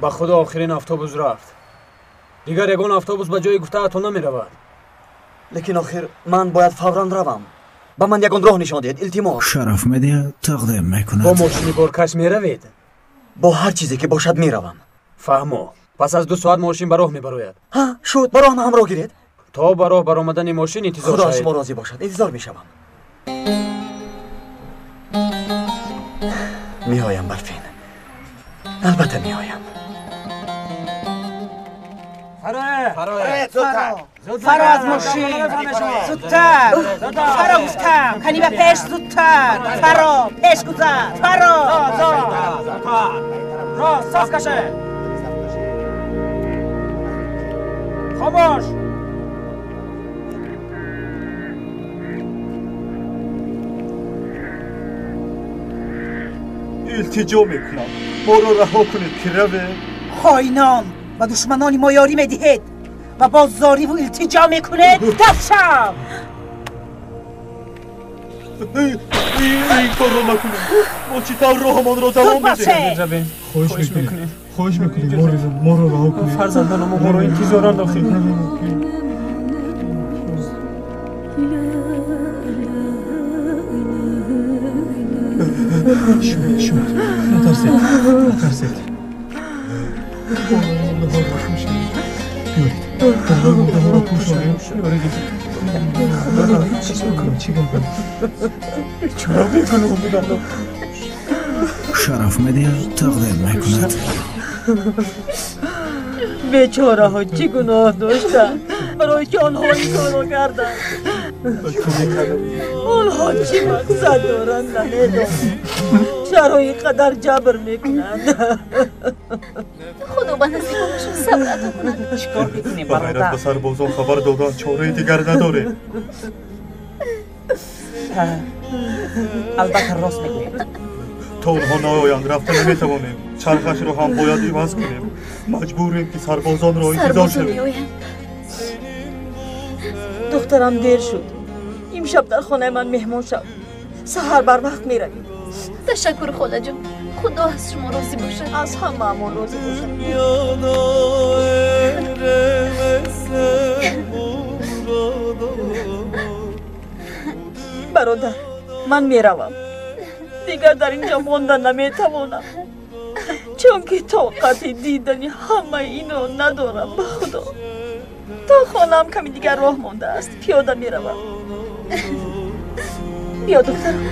با خدا آخرین اتوبوس رفت. دیگر یگان اتوبوس به جای گفته‌تان نمی‌رود. لیکن آخر من باید فوراً روم. با من یگان راه نشان دهید. التماس. شرف مدیا تقدیم میکند. با ماشین بارکش میروید؟ با هر چیزی که باشد میروم. فهمو. پس از 2 ساعت ماشین به راه میبراید. ها شد با راه همراه گیرید. تا به راه برآمدن ماشین انتظار خدا شاید. شما راضی باشد. انتظار میشوم. میآیم برفین. البته میآیم. فرار فرار از ماشین زودتر فرار گفتم کنی به پیش زودتر فرار پیش گذر فرار راست صاف کشه خاموش التجا میکنم ما را رها کنید که روه. خائنان و دشمنانی ما یاری میدهید و باز زاری و التجا میکنید. دفشم این کار را نکنید. ما چطور راهمان را دوام بده. خواهش میکنید ما را رها کنید. فرزندان ما را انتظار انداختید. شما نترسید. شرف مدیا تقدیم میکند. بیچاره ها چی گناه داشتن برای که آنها این کار را کردن؟ آنها چی مقصد دارند نمیدانم. چرا اینقدر جبر میکنند؟ خدا به نصیبانشون صبر عطا کند. چیکار میکنیم غیر برادر؟ از به سربازان خبر دادن چاره دیگر نداره. البته راست میگویم. تا اونها نآیند رفته نمیتوانیم. چرخش رو هم باید عوض کنیم. مجبوریم که سربازان را انتظار شویم. دخترم دیر شد. امشب در خانه من مهمان شد. سحر بر وقت میرویم. تشکر خاله جان. خدا از شما راضی باشد. از همه امون راضی باشد. برادر من میروم. دیگر در اینجا ماندن نمیتوانم. چون که طاقت دیدنی همه اینو ندارم. به خدا تا خانم کمی دیگر راه مانده است. پیاده میروم. بیا دخترم.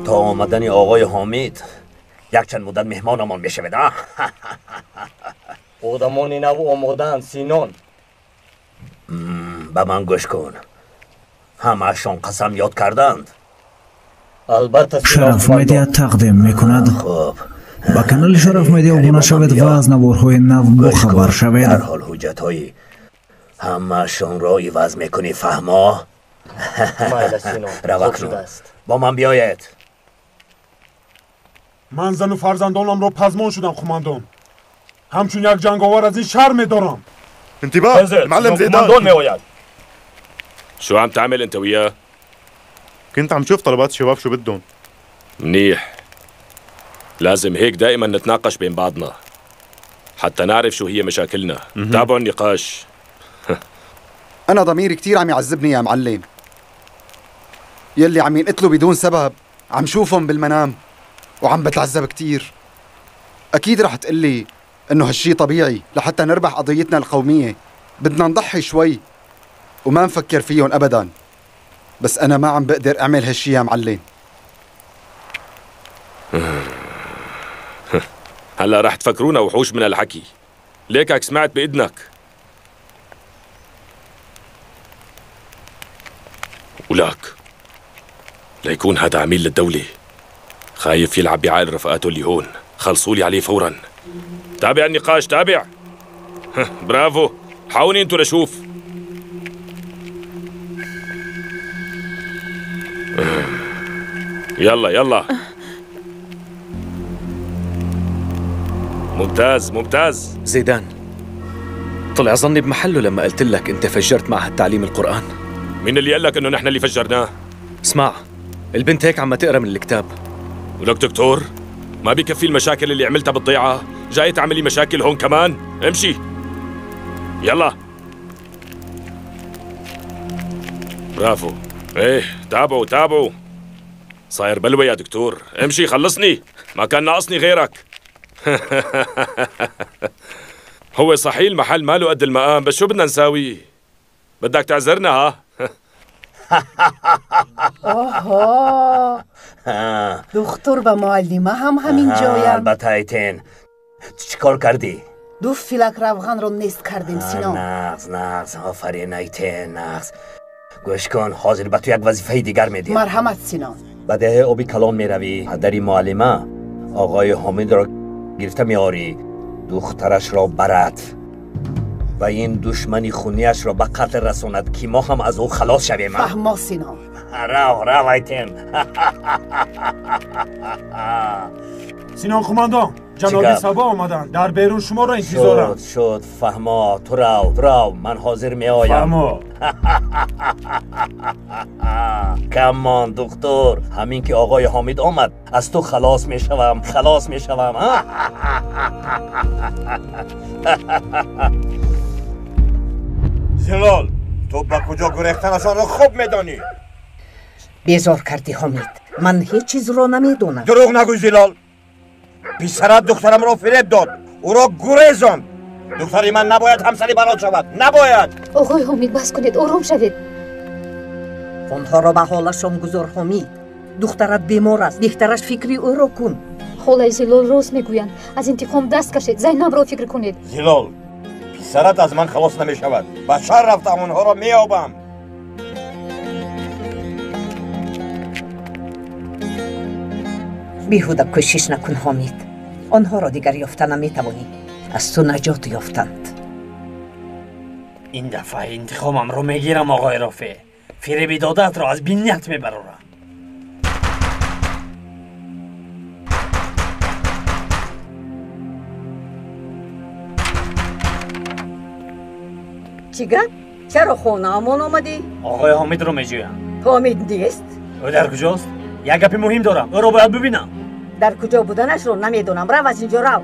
تا آمدن آقای حامد یک چند مدت مهمانمان میشود. آدمان نو آمادن سینان. به من گوش کن. همه‌شان قسم یاد کردند. البته شرف مدیا تقدیم میکند. خب با کانال شرف مدیا ابونه شوید و از نوارهای نو باخبر شوید. در حال حجت‌های همه‌شان را عوض میکنی فهما؟ روا کن. با من بیاید. من زن و فرزندانم را پزمان شدم قماندان. همچون یک جنگاور از این شهر میدارم. انتباه معلم زيدان ميوياك. شو عم تعمل انت وياه؟ كنت عم شوف طلبات الشباب شو بدهم. منيح. لازم هيك دائما نتناقش بين بعضنا حتى نعرف شو هي مشاكلنا. تابعوا النقاش. أنا ضميري كتير عم يعذبني يا معلم. يلي عم ينقتلوا بدون سبب عم شوفهم بالمنام وعم بتعذب كتير. أكيد رح تقلي إنه هالشي طبيعي لحتى نربح قضيتنا القومية. بدنا نضحي شوي وما نفكر فيهم أبدا. بس أنا ما عم بقدر أعمل هالشي يا معلم. هلا رح تفكرونا وحوش من الحكي. ليكك سمعت بإذنك. ولك ليكون هذا عميل للدولة خايف يلعب بعقل رفقاته اللي هون. خلصولي عليه فورا. تابع النقاش تابع. برافو. حاولي انتو لشوف. يلا يلا. ممتاز ممتاز. زيدان طلع ظني بمحله لما قلت لك انت فجرت معهد تعليم القرآن. مين اللي قال لك انه نحن اللي فجرناه؟ اسمع، البنت هيك عم تقرا من الكتاب. ولك دكتور، ما بكفي المشاكل اللي عملتها بالضيعة، جاي تعملي مشاكل هون كمان؟ امشي يلا. برافو. ايه تابعوا. صاير بلوى يا دكتور، امشي خلصني، ما كان ناقصني غيرك. هو صحيح المحل ماله قد المقام، بس شو بدنا نساوي؟ بدك تعذرنا ها؟ اوه دکتر و معلمه هم همین جایم. البته ایتین چیکار کردی؟ دو فیلک روغن رو نیست کردیم سینان. نغز آفرین ایتین نغز. گوش کن، حاضر به تو یک وظیفه دیگر میدیم. مرحمت سینان. بعد آبی کلان میروی، پدری معلمه آقای حامد را گرفته میاری، دخترش را برد و این دشمنی خونیش را به قتل رساند که ما هم از او خلاص شویم. فهما سینان. رو ایتین. سینان کماندان، جناب سبا آمدن، در بیرون شما را انتظارم. شد فهما، تو رو من حاضر می آیم. فهما. کمان دکتر، همین که آقای حامد آمد از تو خلاص می شوم. زلال، تو با کجا گریختنشان را خوب میدانی؟ بیزار کردی حامد، من هیچ چیز را نمیدونم. دروغ نگوی زلال. پسرت دخترم را فریب داد، او را گریزاند. دختری من نباید همسری برات شود، نباید. آقای حامد بس کنید، آرام شوید. آنها را به حالشان گذار حامد. دخترت بیمار است، بهترش فکری او را کن. خالای زلال راست میگویند، از انتقام دست کشید، زینب را فکر کنید. زلال، پسرت از من خلاص نمی شود. به شهر رفتم، آنها را میابم. بیهوده کوشش نکن حامد، آنها را دیگر یافته نمیتوانی، از تو نجات یافتند. این دفعه انتقامم رو میگیرم آقای رافع، فریب دادت را از بینیت میبرورم. چیگه؟ چرا خونه امان آمدی؟ آقای حامد رو میجویم. حامد نیست؟ او در کجاست؟ یک گپی مهم دارم، او را باید ببینم. در کجا بودنش رو نمیدونم، رو از اینجا رو.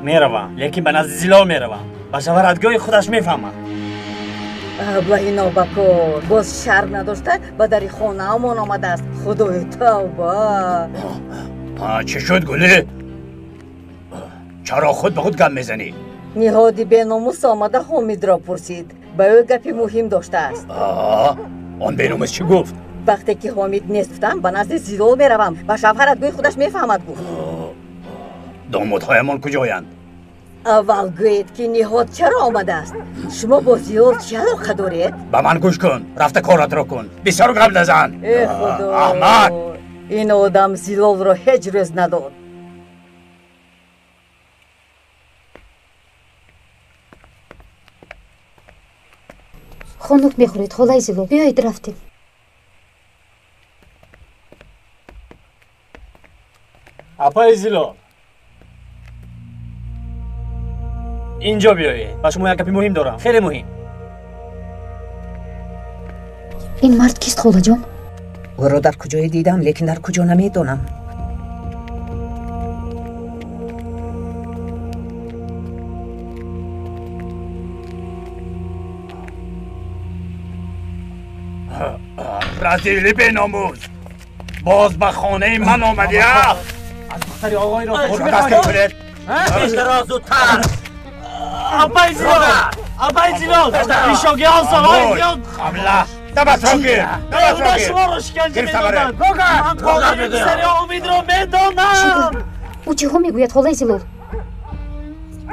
میروم، لیکن به نزد زلال میروم، به شوهردگاه خودش میفهمم. با اینا بکن، باز شرم نداشته به در خانه امان آمده است. خدای توبه. چه شد گله؟ چرا خود به خود گم میزنی؟ نهادی به ناموس آمده حامد را پرسید، به او گپی مهم داشته است. آن به ناموس چی گفت؟ وقتی که حامد نیست گفتم به نزد زلال میروم، به شوهرتگاه خودش میفهمد گفت. دامادهایمان کجایند؟ اول گوید که نهاد چرا آمده است؟ شما با زلال چه علاقه دارید؟ به من گوش کن، رفته کارت را کن، بسیار قبل نزن. ای خدا، احمد، این آدم زلال را هیچ روز نداد. خانوک میخورید خالای زلال، بیایید رفتیم. اپای زلال، اینجا بیایید، با شما یک گپی مهم دارم، خیلی مهم. این مرد کیست خاله جان؟ او را در کجای دیدم لیکن در کجا نمیدونم. رزیلی به ناموس، باز به خانه من آمدی ها؟ از دختری آقای را دست کنید. بیشتر زودتر. ابای زلال پیشاگه ها سوای بیاد. خبله دبت را گیر، شما را شکنجه میدادن. من قاتل پسر حامد را میدانم. او چه ها میگوید خالای زلال؟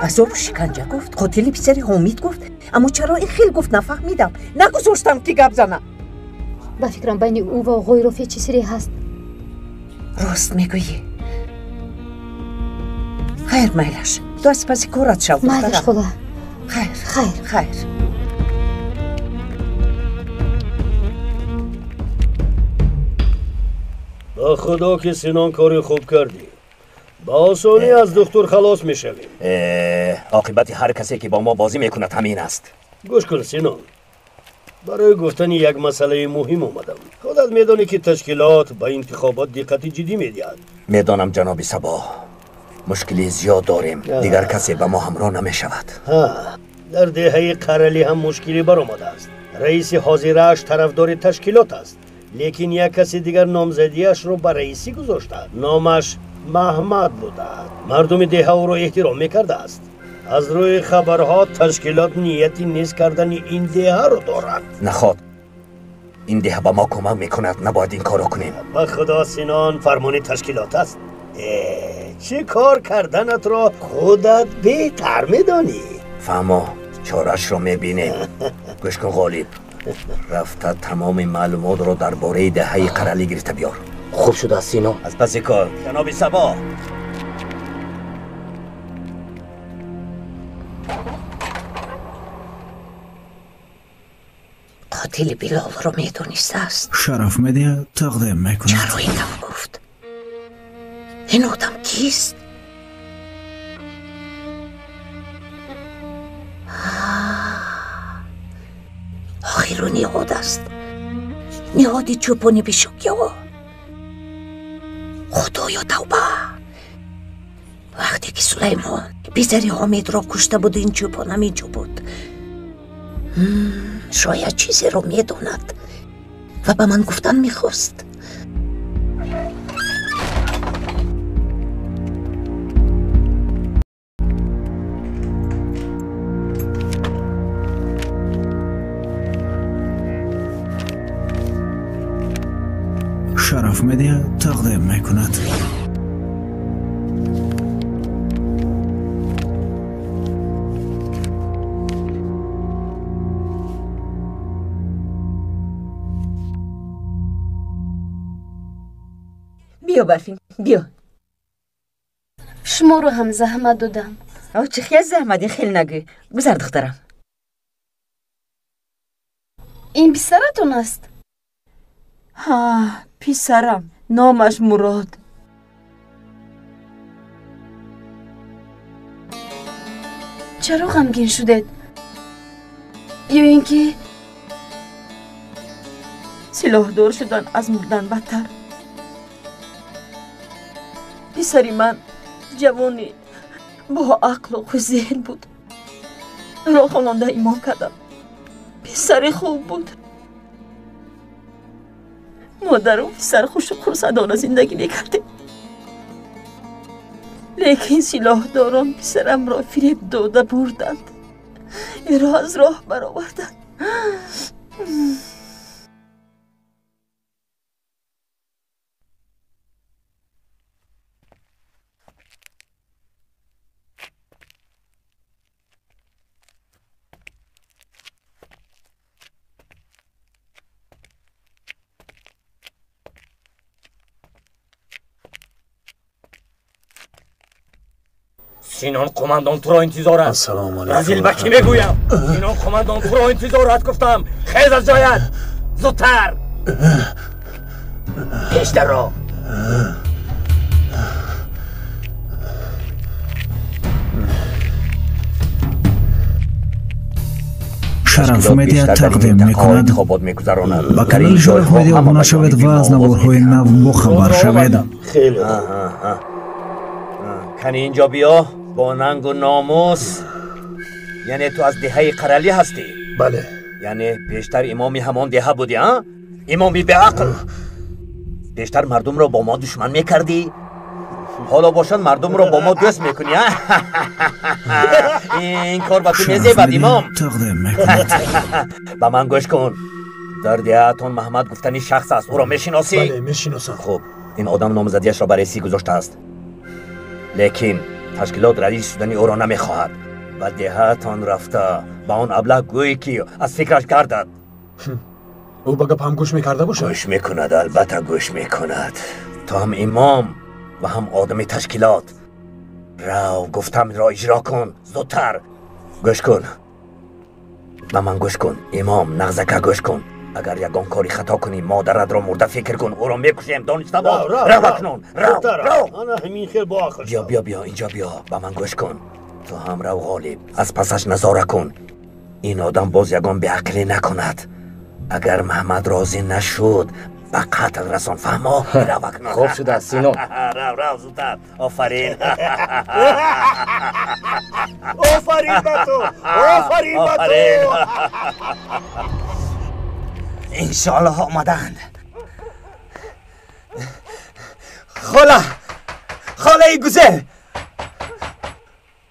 عذاب شکنجه گفت، قاتل پسر حامد گفت، اما چرا این خیل گفت نفهمیدم، نگذاشتم که گپ زنم. به فکرم بین او و آقای رافع چه سری هست. راست میگویی. خیر میلش، تو از پس کارت شو. میلش خدا. خیر. با خدا که سینان کاری خوب کردی. با آسانی از دکتر خلاص میشویم. عاقبت هر کسی که با ما بازی میکند همین است. گوش کن سینان، برای گفتن یک مسئله مهم اومدم. خودت میدانی که تشکیلات به انتخابات دقت جدی میدهد. میدانم جناب صبا. مشکلی زیاد داریم. دیگر کسی به ما همراه نمیشود. در دهه قرلی هم مشکلی برآمده است. رئیس حاضرش طرفدار تشکیلات است. لیکن یک کسی دیگر نامزدیش رو به رئیسی گذاشته. نامش محمد بوده. مردم دهه او را احترام میکرده است. از روی خبرها تشکیلات نیتی نیز کردن این دهه رو دارد. نخواد. این دهه به ما کمک میکند. نباید این کارو کنیم. به خدا سینان فرمان تشکیلات است. چه کار کردنت را خودت بهتر میدانی. فهمو چارش رو میبینیم. گوش کن غالب. رفته تمام معلومات رو درباره دهه قرلی گرفته بیار. خوب شده سینا. از پس کار جناب صبا. قاتل بلال رو میدونسته است. شرف مدیا تقدیم میکند. چرا این دم گفت؟ این آدم کیست؟ آخر نیاد است. نیادی چوپانی بشکیا. خدایا توبه. وقتی که سلیمان بیزاری حامد را کشته بود این چوپان همینجا بود. شاید چیزی رو میدوند و به من گفتن میخواست. شرف مدیا تقدیم میکند. بیا برفین بیا. شما رو هم زحمت دادم. چه خیلی زحمتی خیلی نگوی. گذر دخترم. این پسرتون است؟ ها پسرم. نامش مراد. چرا غمگین شدید؟ یا اینکه سلاح دار شدن از مردن بدتر. پسری من جوانی با عقل و ذهن بود. راه خواننده ایمان کردم. پسر خوب بود. مادر و پسر خوش و خرسندانه زندگی میکرده. لیکن سلاح داران پسرم را فریب داده بردند. این را از راه برآوردند. سینان قماندان تو را انتظار است. السلام علیکم. رزیل به کی میگویم؟ سینان قماندان تو را انتظار است گفتم. خیز از جایت. زودتر. پیشتر را. شرف مدیا تقدیم میکند. با کانال شرف مدیا ابونه شوید و از نوارهای نو با خبر شوید. خیلی کنی اینجا بیا. با ننگ و ناموس. یعنی تو از دهه قرلی هستی؟ بله. یعنی پیشتر امامی همان دهه بودی ها؟ امامی به عقل. پیشتر مردم را با ما دشمن میکردی؟ حالا باشن مردم را با ما دوست میکنی ها؟ این کار با تو میزیبد امام. با من گوش کن. در دههتون محمد گفتنی شخص است. او را میشناسی؟ بله میشناسم. خب این آدم نامزدیش را برای سی گذاشته است. لیکن تشکیلات رئیس شدنی او را نمیخواهد و دههتان رفته با آن ابله گویی که از فکرش گردد. او به گپ هم گوش میکرده باشه؟ گوش میکند. البته گوش میکند. تو هم امام و هم آدم تشکیلات. رو گفتم را اجرا کن. زودتر گوش کن. به من گوش کن امام. نغزکه گوش کن. اگر یگان کاری خطا کنی مادرت را مرده فکر کن. او را میکشیم. دانسته باش. رو بکنون. رو بیا اینجا بیا. به من گوش کن. تو هم رو غالب. از پسش نظاره کن. این آدم باز یگان به عقلی نکند. اگر محمد راضی نشد به قتل رسان فهمو روک خوب شده سینون رو زودتر آفرین آفرین به تو آفرین به تو انشالله آمدند خاله گوزل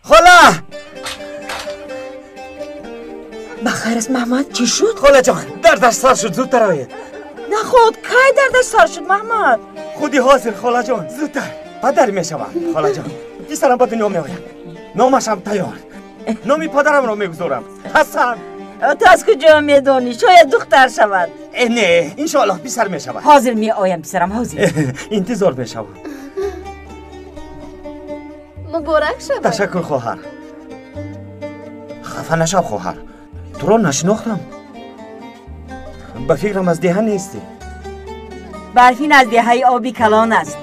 خاله بخیر است محمد چی شد؟ خاله جان دردش سر شد زودتر آید نه خود کی دردش سر شد محمد؟ خودی حاضر خاله جان زودتر پدر می شوم خاله جان پسرم به دنیا می آید نامشم تیار نامی پدرم را می گذارم حسن تو از کجا می دانی؟ شاید دختر شود نه انشالله پسر می شود حاضر می آیم پسرم حاضر انتظار می شوم مبارک شود تشکر خواهر خفه نشو خواهر تو را نشناختم به فکرم از دهن نیستی برفین از دهه آبی کلان است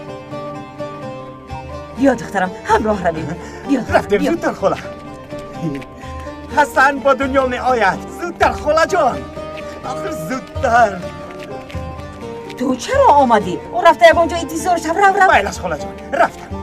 بیا دخترم همراه رویم بیا رفتیم زودتر خاله حسن با دنیا می آید زودتر خاله جان آخر زودتر تو چرا آمدی؟ او رفته یک اونجا انتظارش هم رو بایلش خاله جان رفتم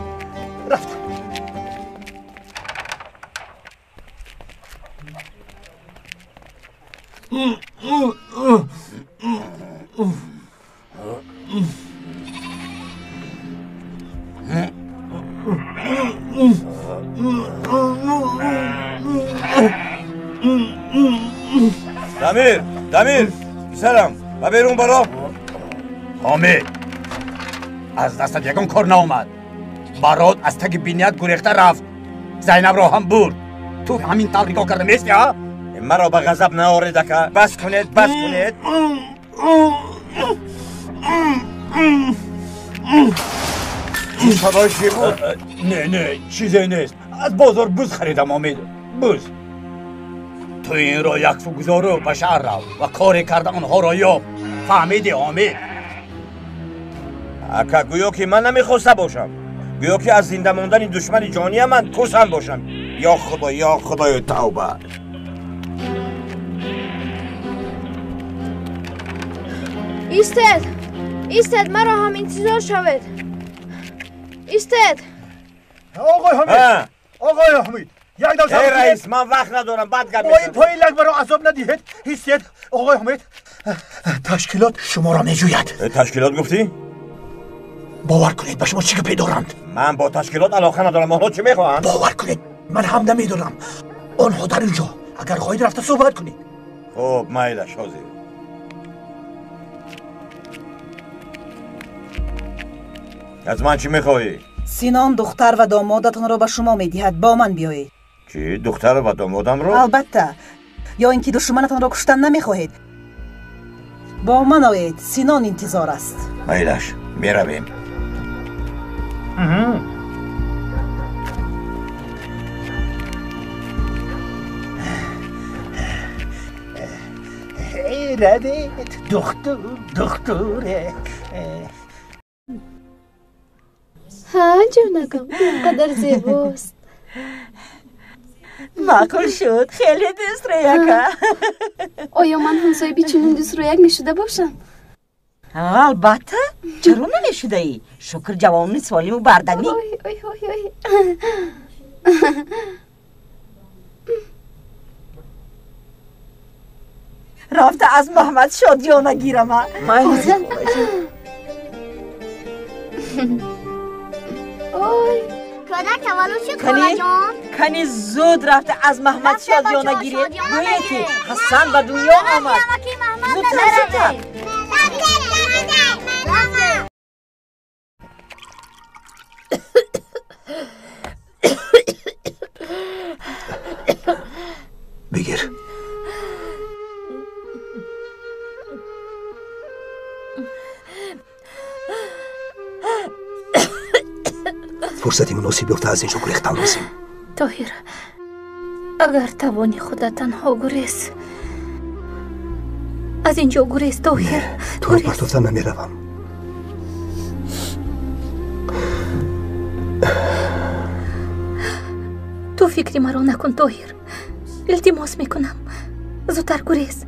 دمیر سلام و بیرون برو حامد از دستت یکم کار ناومد برات از تک بینیت گریخته رفت زینب را هم برد تو همین طور نگاه کرده میستی ها مرا به غضب نآورید که بس کنید چی شده چی بود؟ نه چیزی نیست از بازار بوز خریدم حامد بوز تو این را یک فو گذارو به شهر رو و کاری کرده آنها را یاب فهمیدی حامد اکا گویا که من نمیخواسته باشم گویا که از زنده ماندن دشمن جانی من کسم باشم یا خدای توبه ایستد مرا هم انتظار شود ایستد آقای حمید یک دو ای رئیس من وقت ندارم بعد گپ با این پای لگ مرا عذاب ندهید ایستد آقای حمید تشکیلات شما را میجوید تشکیلات گفتی؟ باور کنید به شما چی گپی دارند من با تشکیلات علاقه ندارم آنها چی میخواهند؟ باور کنید من هم نمیدونم آنها در اینجا اگر خواهید رفته صحبت کنید خب مایلش حاضر از من چی میخواهی؟ سینان دختر و دامادتان را به شما میدهد با من بیایید چی؟ دختر و دامادم را؟ البته یا اینکه دشمنتان را کشتن نمیخواهید با من آیید سینان انتظار است مایلش میرویم ایرادت دختوره ها جونکم اینقدر زیباست معقول شد خیلی دوست رویکه آیا من هم صاحبی چنین دوست رویک میشده باشم؟ البته چرا نمیشده ای؟ شکر جوانی سالم و بردنی رفته از محمد شادیانه گیرم کدک تولد شد خاله جان کنی زود رفته از محمد شادیانه گیری گویه که حسن به دنیا آمد زودتر بگیر فرصتی مناسب بیفته از اینجا گریختن لازم طاهر اگر توانی خودت تنها گریز از اینجا گریز طاهر تو رو پرتفتن نمیروم تو فکری مرا نکن طاهر التماس میکنم زودتر گریز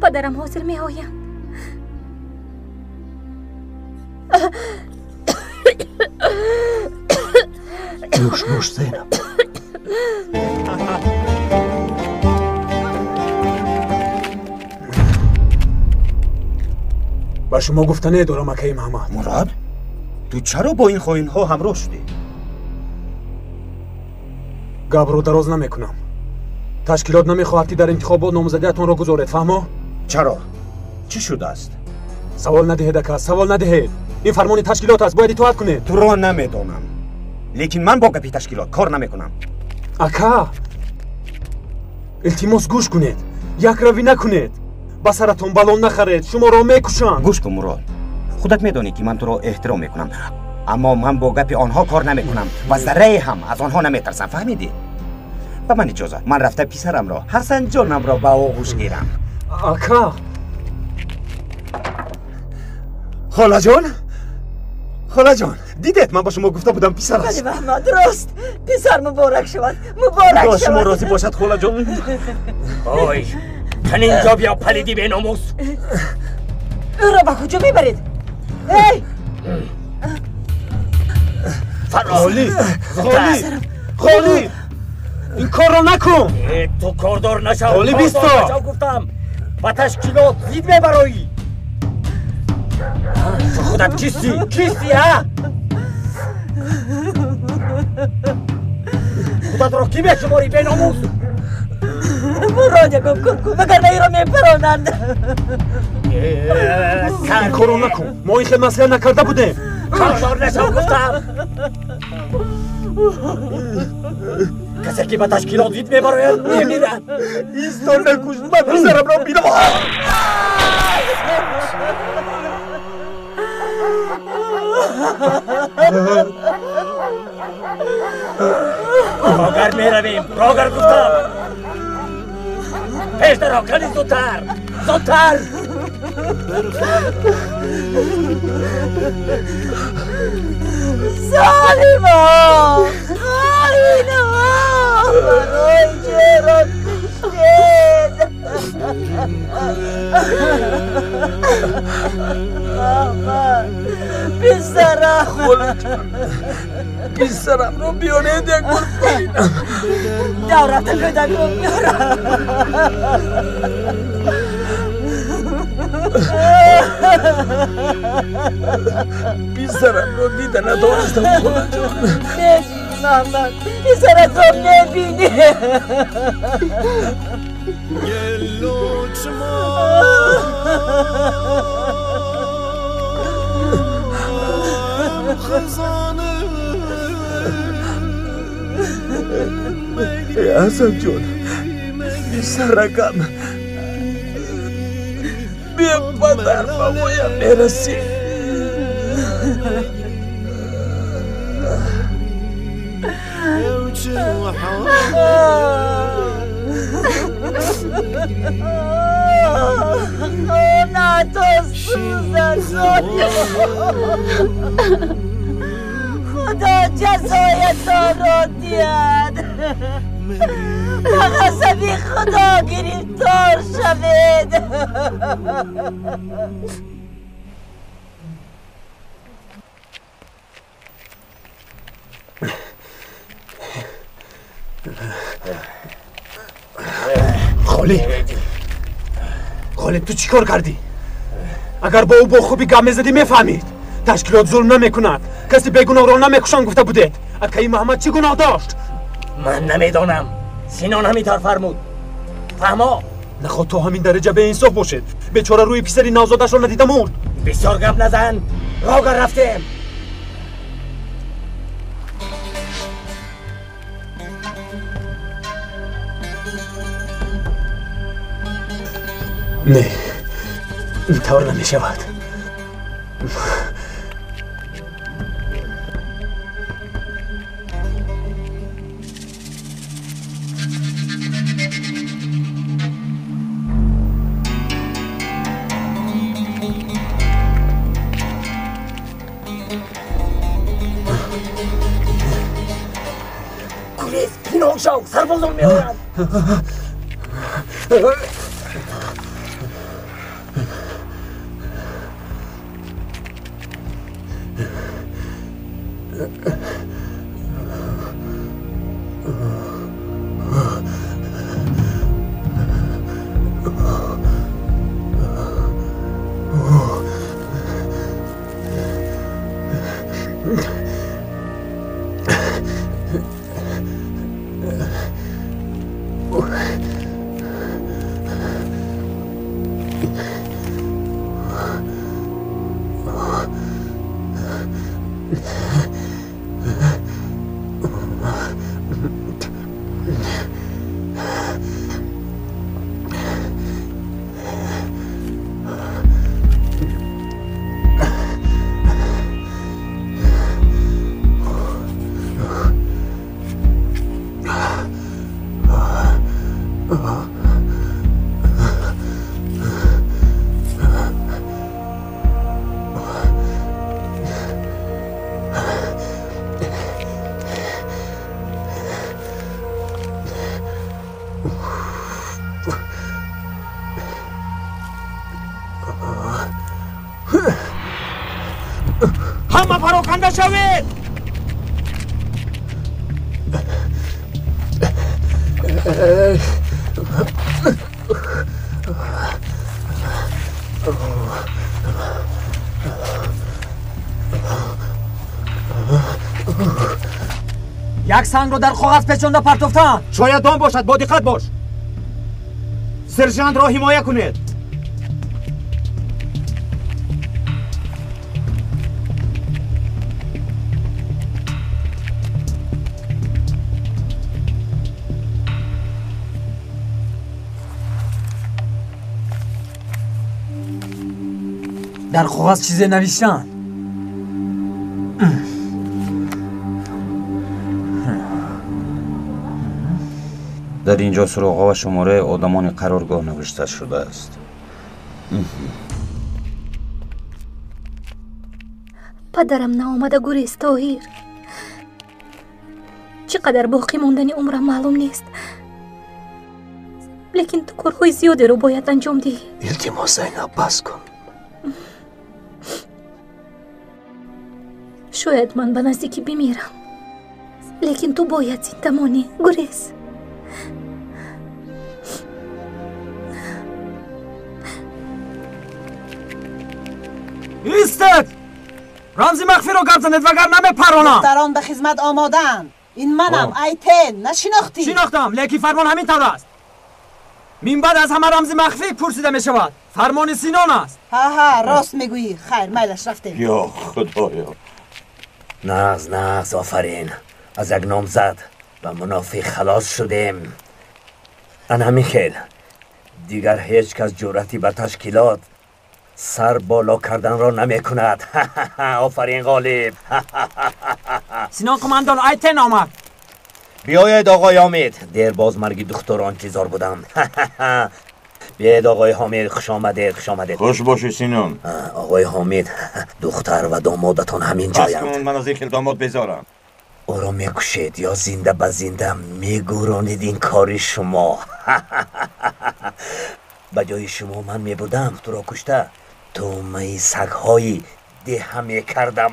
پدرم حاضر می آیم. نوش زینب. با شما گفتنه دارم اکای محمد. مراد؟ تو چرا با این خواهین ها همراه شدی؟ گاب رو دراز نمیکنم. تشکیلات نمیخواهد در انتخابات نامزدیتان را گذارد، فهمه؟ چرا؟ چی شده است؟ سوال ندهید اکا، سوال ندهید. این فرمان تشکیلات است، باید اطاعت کنید. تو را نمیدانم، لیکن من با گپی تشکیلات کار نمیکنم. اکا التماس گوش کنید، یک روی نکنید. با سرتون بالون نخرید، شما را میکشند. گوش کن مراد، خودت میدانی که من تو را احترام میکنم، اما من با گپ آنها کار نمیکنم و ذره هم از آنها نمیترسم، فهمیدی؟ به من اجازه، من رفته پسرم را، حسن جانم را به آغوش گیرم. آکا خاله جان، خاله جان، دیدید من با شما گفته بودم پسر است. بله محمد، راست. پسر مبارک شود، مبارک شود. شما راضی باشد خاله جان. آی تن اینجا بیا پلیدی به ناموس. او را به کجا میبرید؟ هی خالی خالی این کار را نکن. تو کاردار نشو. خالی بیستا گفتم با تشکیلات زید میبرایی. تو خودت کیستی ها؟ خودت را کی میشماری به ناموس؟ مراد گم کن وگرنه ای را میپرانند. این کارو نکن، ما این خیلی مسئله نکرده بودیم. کاردار نشو گفتم. کسی که به تشکیلات زید میبراید میمیرد. ایستان نکش، من پسرم را بینم. راگر میرویم، راگر گفتم. پیش در کنی زودتر، زودتر. سالما برای چرا کشتید؟ پسرم رو بیانید یک بار ببینم. دورت پیدا کن. پسرم رو دیده نداشتم خدا جان. نبینی محمد، پسرت رو نبینی. حسن جان، پسرکم بیا پدر بابایم میرسی. خونه تو سوزد خدا جزایتان را دید. غضب خدا گرفتار شوید. خالی تو چی کار کردی؟ اگر با او با خوبی گم میزدی میفهمید. تشکیلات ظلم نمیکند، کسی بیگناه را نمیکشند گفته بودید. اکای محمد چی گناه داشت؟ من نمیدانم، سینان همینطور فرمود. فهما؟ نخواد تو همین درجه به انصاف باشد. بیچاره روی پسری نازادش را ندیده مرد. بسیار گپ نزن، راگر رفتیم. نه، اینطور نمیشود. کوریس، پینان شو، سربازان میآیند. همه پراکنده شوید. یک سنگ رو در کاغذ پیچونده پرتوفتن. شاید دام باشد، با دقت باش. سرژانت را حمایه کنید. در کاغذ چیزی نوشتن. در اینجا سراغ و شماره آدمان قرارگاه نوشته شده است. پدرم نآمده گریست طاهیر. چقدر باقی موندنی عمرم معلوم نیست. لیکن تو کارهای زیادی رو باید انجام دهی. التماس زینب بس کن. شاید من به نزدیکی بمیرم، لیکن تو باید زنده مانی گریز. ایستد! رمزی مخفی رو گپ زنید وگرنه میپرونم. دختران به خدمت آمادن. این منم ایتن. نشناختی؟ شناختم، لیکن فرمان همین طور است. من بعد از همه رمز مخفی پرسیده می شود. فرمان سینان است. ها راست میگویی. خیر میلش رفتیم. یا خدایا. نغز آفرین. از یک نامزد و منافق خلاص شدیم. انا میخیل دیگر هیچ کس جرأتی به تشکیلات سر بالا کردن را نمی کند. آفرین غالب. سینان کماندان ایتن آمد. بیاید آقای حامد. دیر باز مرگ دختر انتظار بودم. بیاید آقای حامد. خوش آمدید. خوش باشی سینان. آقای حامد، دختر و دامادتان همین جایند. من از یک داماد بذارم. او را میکشید یا زنده به زنده میگورانید. این کاری شما. به جای شما من میبودم تو را کشته تو می سگهایی ده میکردم.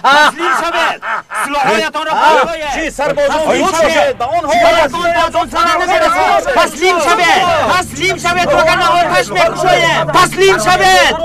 تسلیم شوید. سلاحایتان را باید. چی سربازان زود شوید. به آنها تسلیم شوید وگرنه آتش میکشایم. تسلیم شوید.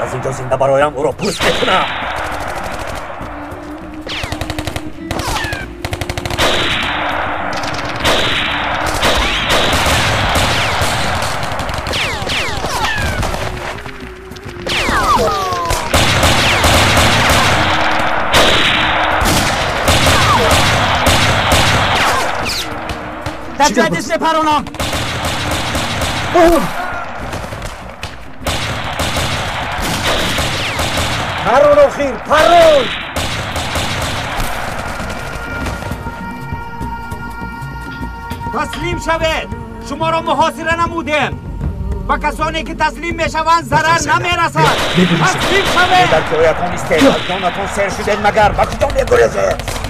از اینجا زنده برایم او را پوست میکنم. کجایتش نپرانم پرون اخیر پرون تسلیم شوید شما را محاصره نمودیم و کسانی که تسلیم میشوند ضرر نمیرسد تسلیم شوید در جایتان استعدادتان سر شدید مگر با کجا میگریزید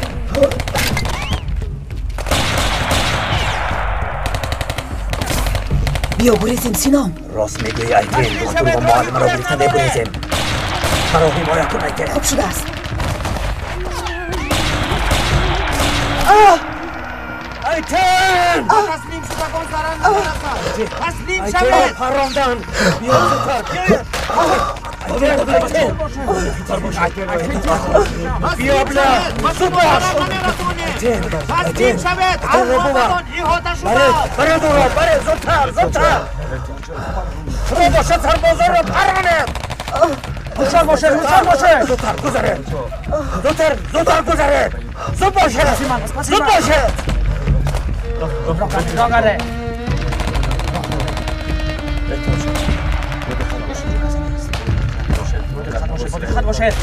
بیا گریزیم سینام راست میگویی ایتین دکتر و معلم را گرفتن بگریزیم مرا حمایت کن ایتین خوب شده است ایتین تسلیم شدگان ضرر نمیرسد تسلیم شوید پراندن بیا بیا بلا تسلیم شوید آمدان ایهاده شده بره دورا بره زودتر شما باشد سربازان را پرانید هوشیار باشید زودتر گذارید زودتر گذارید زود باشید خد باشید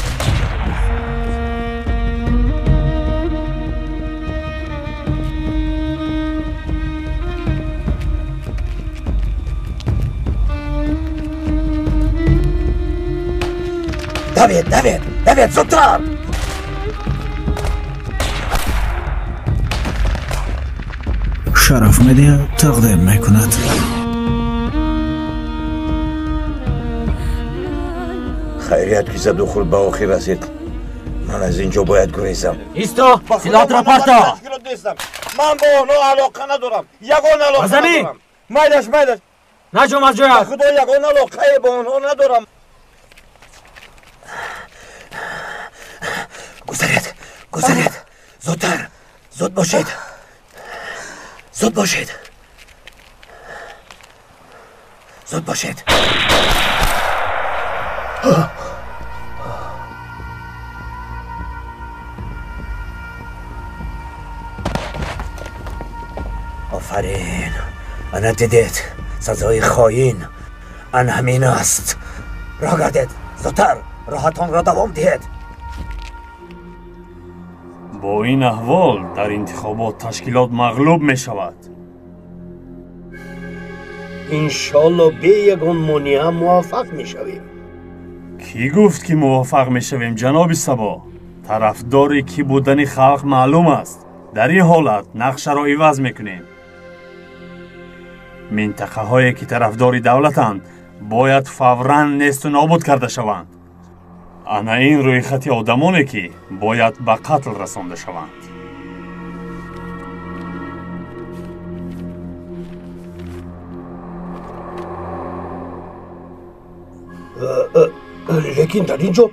دوید زودتر شرف مدیا تقدیم میکند خیریت که زد و خود به آخر رسید من از اینجا باید گریزم ایستا سلاحت را پرتا من با اونو علاقه ندارم یگان علاقه ندارم میدش نجوم از جویا خدا یگان علاقه با اونو ندارم گذارید زودتر زود باشید آفرین انا دیدید سزای خائن ان همین است راه گردید زودتر راهتان را دوام دهید با این احوال در انتخابات تشکیلات مغلوب می شود انشالله به یگان مانی هم موفق می شویم کی گفت که موفق می شویم جناب سبا طرفداری کی بودن خلق معلوم است در این حالت نقشه را عوض میکنیم منطقه هایی که طرفداری دولتند باید فوراً نیست و نابود کرده شوند انا این روی خطی آدمانی که باید به قتل رسانده شوند لیکن در اینجا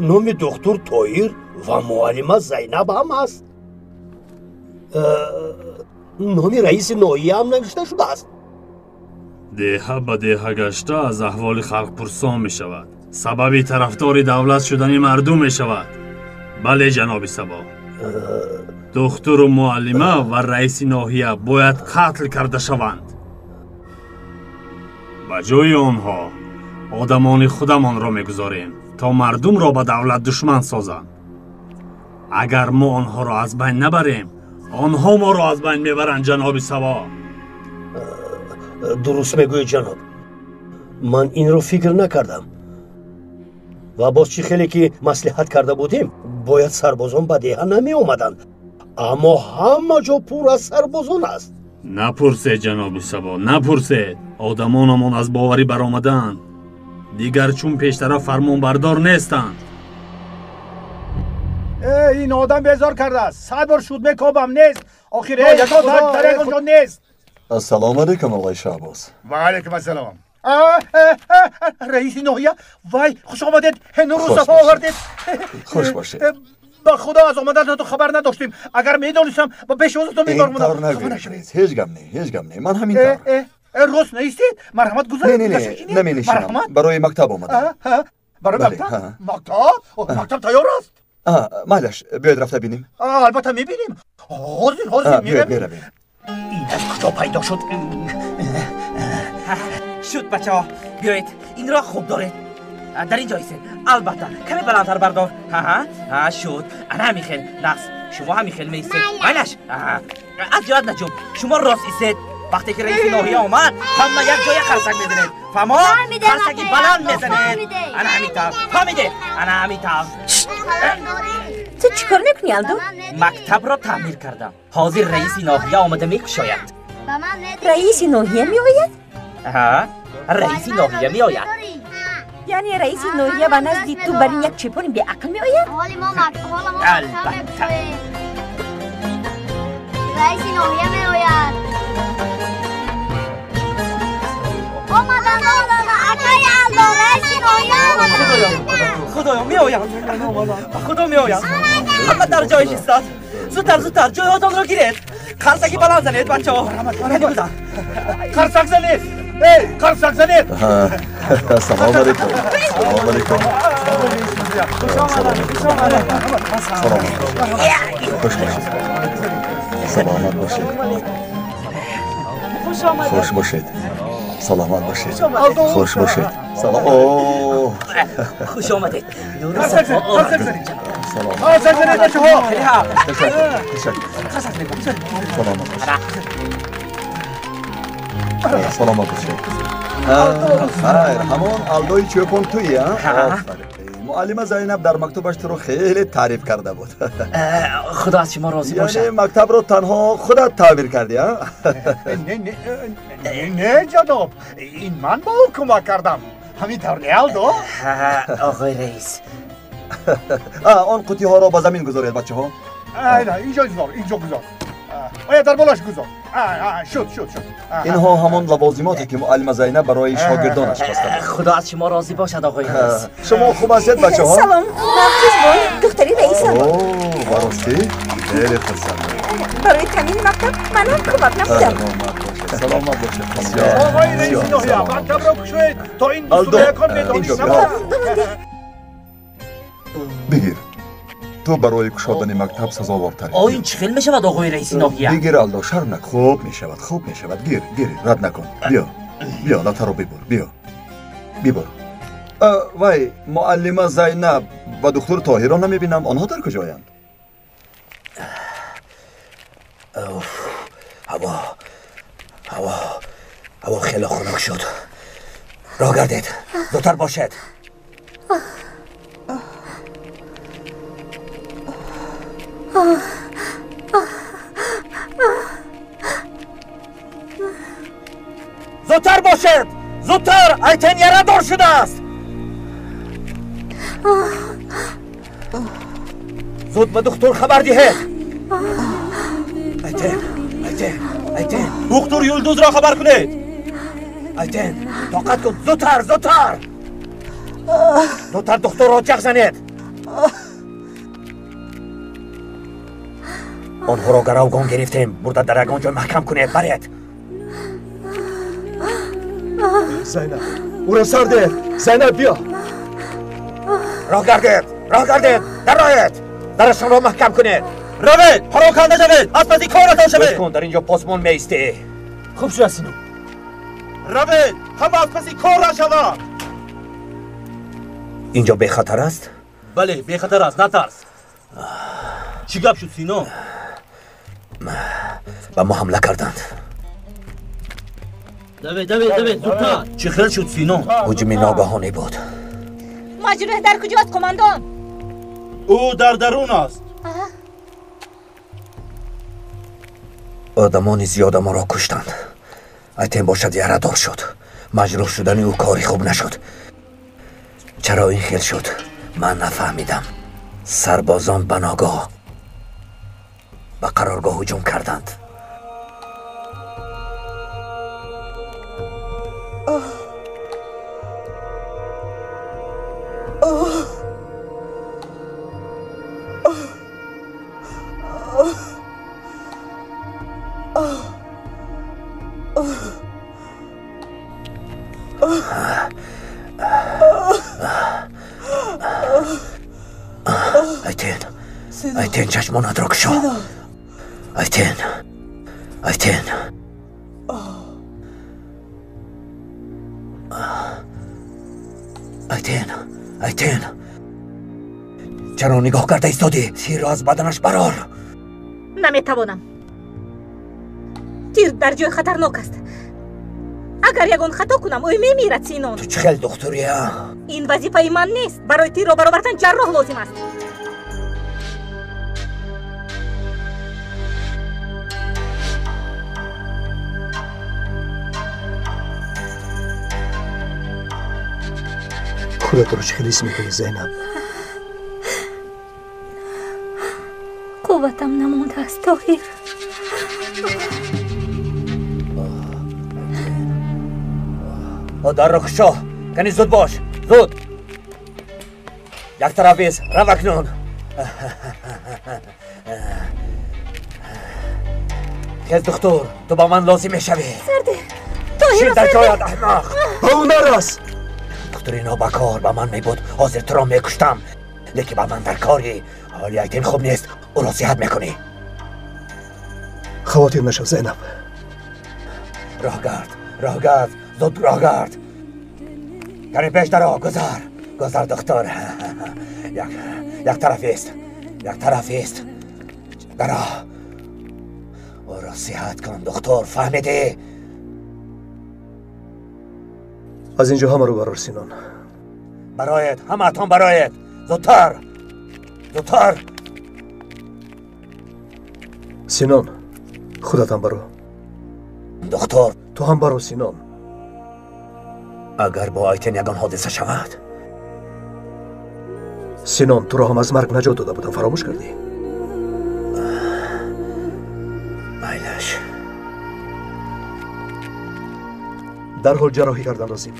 نام دکتر طاهر و معلمه زینب هم است نام رئیس ناحیه هم نوشته شده است دیه به دیه گشته از احوال خلق پرسان می شود سبب طرفدار دولت شدن مردم می شود بله جناب سبا دکتر و معلمه و رئیس ناحیه باید قتل کرده شوند به جای آنها آدمان خودمان را میگذاریم تا مردم را به دولت دشمن سازند اگر ما آنها را از بین نبریم آنها ما را از بین میبرند جناب سبا درست میگوی جناب من این رو فکر نکردم و باز چی خیلی که مصلحت کرده بودیم باید سربازان به دیه نمی اومدند اما همه جا پر از سربازان است نپرسید جناب سبا نپرسید آدمانمان از باوری برآمدند دیگر چون پیشترا فرمان بردار نیستند این آدم بیزار کرده است 100 بار شد میکابم نیست آخر در اونجا نیست السلام علیکم آقای شهباز و علیکم السلام رئیس ناحیه وای خوش آمدید هنو رو صفا آوردید خوش باشید با خدا از آمدن تو خبر نداشتیم اگر میدونستم با پیشوازتون میبرمونم این طور نگوید هیچ گم نه من همین طور روز نیستید مرحمت گذارید نمی نشینم برای مکتب آمدم برای مکتب؟ مکتب تیار است مالش بیاید رفته بینیم. البته میبینیم. حاضر بیاید برویم. این از کجا پیدا شد؟ شد بچه ها بیایید این را خوب دارید در اینجا ایستید البته کمی بلندتر بردار ها شد انا همین خیل نقص شما همین خیل میستید مالش از جهت نجوم شما راست ایستید وقتی که رئیس ناحیه آمد همه یک جای خرسک میزنید فهمو خرسکی بلند میزنید انا همیتر فهمیده انا همیتر تو چیکار میکنی الدو؟ مکتب را تعمیر کردم حاضر رئیس ناحیه آمده میکشاید رئیس ناحیه میآید؟ ها رئیس ناحیه میآید یعنی رئیس ناحیه و نزدی تو بر این یک چپانی بی عقل میآید؟ البته رئیس ناحیه میآید آمدن اکای الدو رئیس ناحیه آمدن خدایا میآید خدا میآید همه در جایش ایستاد زودتر جای آدم را گیرید خرسکی بلند زنید بچه ها خرسک زنید خرسک زنید سلام علیکم سلام علیکم خوش باشید سلامت باشید خوش باشید سلامت باشید خوش باشید سلام خوش آمدید خرسک زنید خرسک زنید بچه ها سلامت باشید خیر همون الدوی چوپون تویی معلم زینب در مکتبش تو رو خیلی تعریف کرده بود خدا از شما راضی باشه یعنی مکتب رو تنها خودت تعمیر کردی ها نه جناب این من با او کمک کردم همین طور الدو آقای رئیس آن قطی ها را با زمین گذارید بچه ها نه اینجا گذار آیا در بالاش گذار شد اینها همون لوازماتی که معلم زینب برای شاگردانش خواستند خدا از شما راضی باشد آقای رئیس شما خوب هستید بچه ها سلام نرگس بای دختری رئیسم براستی خیلی خرسند برای تامین مکتب منم کمک نمودم سلامت باشید آقای رئیس ناحیه مکتب را کشوید تا این دستور یکان میدانی شما بگیر تو برای کشادن مکتب سزاوارتری این چه خیلی میشود آقای رئیس ناحیه بگیر الدو شرم نکن خوب میشود گیر رد نکن بیا لطه رو ببر وای معلمه زینب و دکتر طاهرا نمیبینم آنها در کجایند هوا خیلی خنک شد راه گردید زودتر باشد زودتر باشد زودتر ایتن یره دار شده است زود به دکتر خبر دهید ایتن دکتر یلدوز را خبر کنید ایتن طاقت کن زودتر دکتر را جغ زنید آنها را گروگان گرفتیم برده در اگان جای محکم کنید برید زینب او را سر ده زینب بیا راه گردید در راید درشان را محکم کنید روید پراکنده شوید از پسی کارتان شوید کن در اینجا پاسمون میستی خوب شد سینو روید همه از پسی کار را شود اینجا بی خطر است؟ بله بی خطر است نترس چی گپ شد سینو؟ به ما حمله کردند دوید زودتر چی خیل شد سینو؟ هجوم ناگهانی بود مجروح در کجا است کماندان؟ او در درون است آدمان زیاد ما را کشتند ایتن باشد یره دار شد مجروح شدن او کاری خوب نشد چرا این خیل شد من نفهمیدم سربازان بناگاه به قرارگاه هجوم کردند Ayten چشمانت را گشا. Ayten چرا نگاه کرده ایستادی؟ تیر را از بدنش برار. نمیتوانم. تیر در جای خطرناک است. اگر یگان خطا کنم اوی میمیرد سینون. تو چه خیلی دکتریه؟ این وظیفه من نیست. برای تیر را برآوردن جراح لازم است. خودت رو چه خلیص میکنی زینب؟ قوتم نمونده است طاهر. در را کشا. کنی زود باش. زود. یک طرف ایست. رو اکنون. خیز دکتر تو با من لازم میشوی. سرده طاهر شیر در جایت احمق. او نراست. دکتر اینا با کار با من میبود. حاضر تو را میکشتم. لیکن با من در کاری. حالی ایتین خوب نیست. او را صحت میکنی. خواتیر نشو زینب. راه گرد. زود راه گرد. کنی پیش درا گذر دکتر. یک طرف است. درا او را صحت کن دکتر. فهمیدی؟ از اینجا همه رو برار سینان. برایت همه اتان برایت. زودتر سینان خودت هم برو. دکتر تو هم برو سینان. اگر با ایتن یگان حادثه شود. سینان تو را هم از مرگ نجات داده بودم فراموش کردی. میلش در حال جراحی کردن لازم.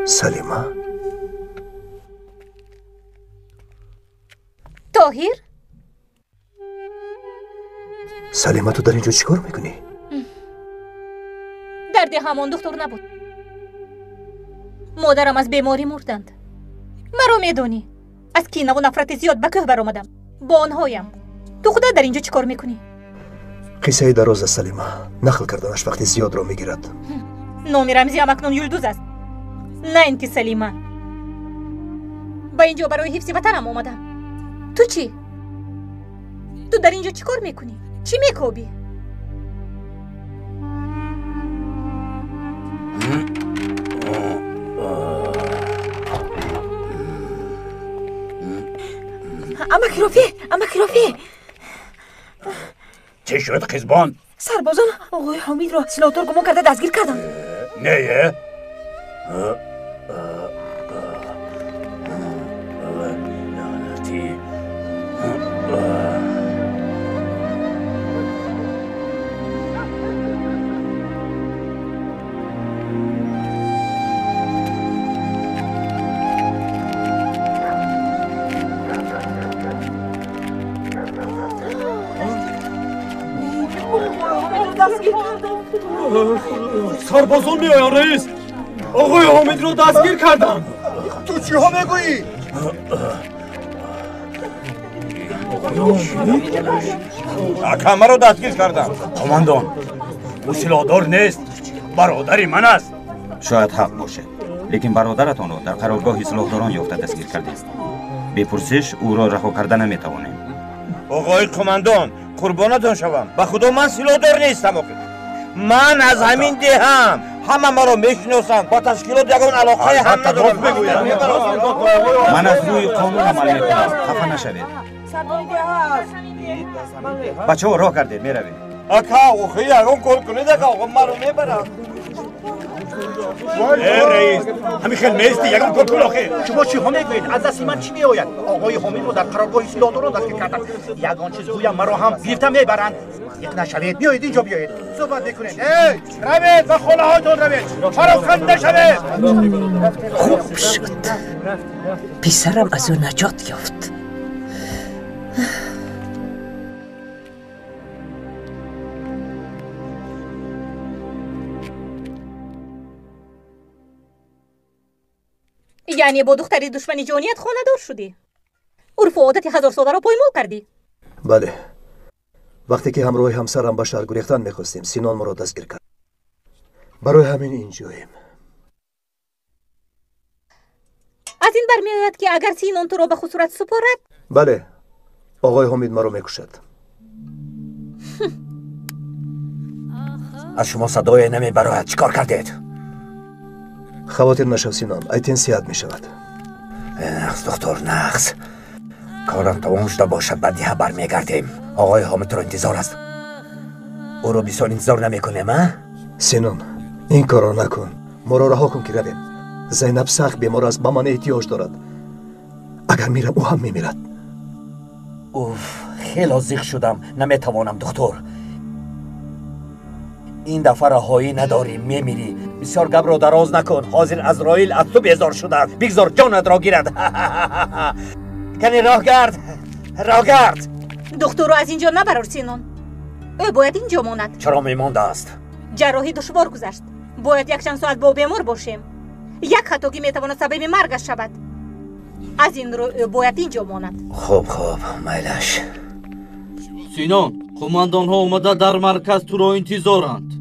سلیمه طاهر سلیمه تو در اینجا چیکار میکنی؟ درد همان دکتر نبود. مادرم از بیماری مردند. مرا میدونی از کینه و نفرت زیاد به کوه برآمدم با آنهایم. تو خودت در اینجا چیکار میکنی؟ قصه دراز از سلیمه نقل کردنش وقتی زیاد را میگیرد. نام رمزی هم اکنون یلدوز است نه اینکه سلیمه. با اینجا برای حفظ وطنم آمدم. تو چی؟ تو در اینجا چیکار میکنی؟ چی میکوبی؟ اما کلافی چه شد خیزبان؟ سربازان آقای حمید را سلاتور گمان کرده دستگیر کردن. نه لعنتی. سربازان میآیند رئیس. آقای حامد رو دستگیر کردم. تو چی ها میگویی؟ حکمه رو دستگیر کردم. کماندان او سلاحدار نیست. برادری من است. شاید حق باشه. لیکن برادرتان رو در قرارگاه سلاحداران یافته دستگیر کردید. بپرسش او را رها کردن نمیتوانیم. آقای کماندان قربانتان شوم. به خدا من سلاحدار نیستم. من از همین دهم. همه ما رو میشناسند. با تشکیلات یگان علاقه هم ندارم. من از روی قانون عمل میکنم. خفه نشوید. بچه ها راه کردید میروید. اکا اوخی یگان کار کنید اکا آقا ما رو میبرم. رئیس همین خیلی میستی یگان کار کن آخه. شما چی ها میگویید؟ از دست من چی میآید؟ آقای حامد رو در قرارگاه سلاحداران دستگیر کردند. یگان چیز گویم مرا هم گرفته میبرند. یک نشوید. بیایید اینجا بیایید. صحبت بکنید. روید و خانه هایتون روید. پراکنده شوید. خوب شد. پسرم از او نجات یافت. یعنی با دختری دشمنی جانیت خانه دار شدی؟ عرف و عادت 1000 ساله را پایمال کردی؟ بله. وقتی که همراه همسرم به شهر گریختن میخواستیم سینان ما را دستگیر کرد. برای همین اینجاییم. از این برمیآید که اگر سینان تو را به خسارت سپارد؟ بله. آقای حمید ما را میکشد. از شما صدای نمیبرد. چیکار کردید؟ خواطر نشو سینان. ایتین سیاد میشود. نقص دکتر نقص. کارم تمام شده باشد بعدی برمیگردیم. آقای حامد را انتظار است. او را بسیار انتظار نمیکنیم ها؟ سینان این کارا نکن. ما را رها کن که رویم. زینب سخت بیمار است. به من احتیاج دارد. اگر میرم او هم میمیرد. اوف خیلی زیغ شدم. نمیتوانم دکتر. این دفعه رهایی نداری میمیری. بسیار گپ را دراز نکن. حاضر عزراییل از تو بیزار شده. بگذار جانت را گیرد. کنی راه گرد. دکتر رو از اینجا نبرار سینان. او باید اینجا ماند. چرا میمانده است؟ جراحی دشوار گذشت. باید یک چند ساعت با بیمار باشیم. یک خطاگی میتواند سبب مرگش شود. از این رو باید اینجا ماند. خوب میلش. سینان قماندان ها اومده در مرکز تو را انتظارند.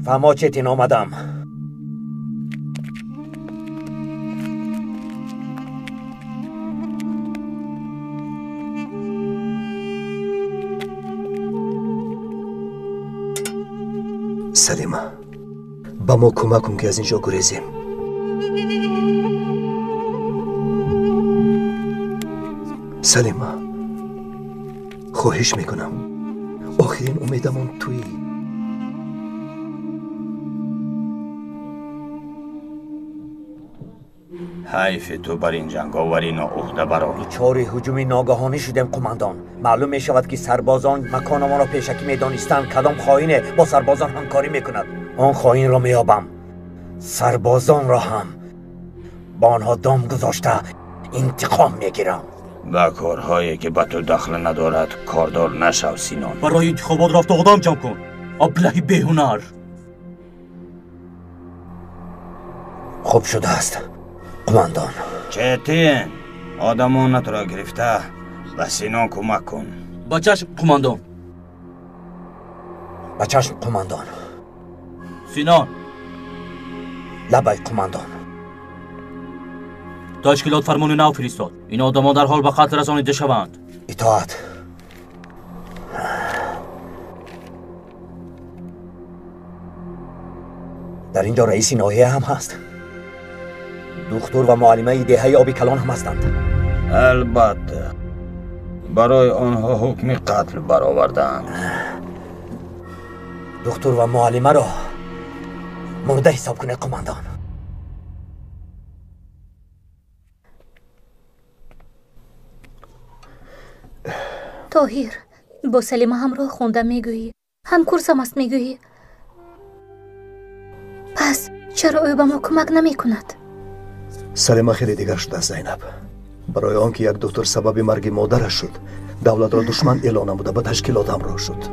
فهما چتین آمدم. سلیما با ما کمک کن که از اینجا گریزیم. سلیما خواهش میکنم. آخرین امیدمون تویی. حیف تو بر این جنگاوری ناعهده برآی. دچار هجوم ناگهانی شدیم قماندان. معلوم می شود که سربازان مکان ما را پیشکی می دانستند. کدام خائن با سربازان همکاری میکند. آن خائن را میابم. سربازان را هم با آنها دام گذاشته انتقام میگیرم. با کارهایی که به تو دخل ندارد کاردار نشو سینان. برای انتخابات رفت آدم جمع کن. ابله بیهنر. خوب شده است قماندان. چتین آدمانت را گرفته به سینان کمک کن. با چشم قماندان. با چشم قماندان. سینان لبای قماندان. تشکیلات فرمان نو فرستاد. این آدمان در حال به قتل رسانیده شوند. اطاعت. در اینجا رئیس ناحیه هم هست. دکتر و معلمه دهه آبی کلان هم هستند. البته برای آنها حکم قتل برآوردند. دکتر و معلمه را مرده حساب کنه قماندان. طاهر با سلیما همراه خونده میگویی، هم کورسم است میگویی. پس چرا او به ما کمک نمی کند؟ سلیما خیلی دیگر شده زینب. برای آنکه یک دکتر سبب مرگ مادرش شد دولت را دشمن اعلان نموده به تشکیلات همراه شد.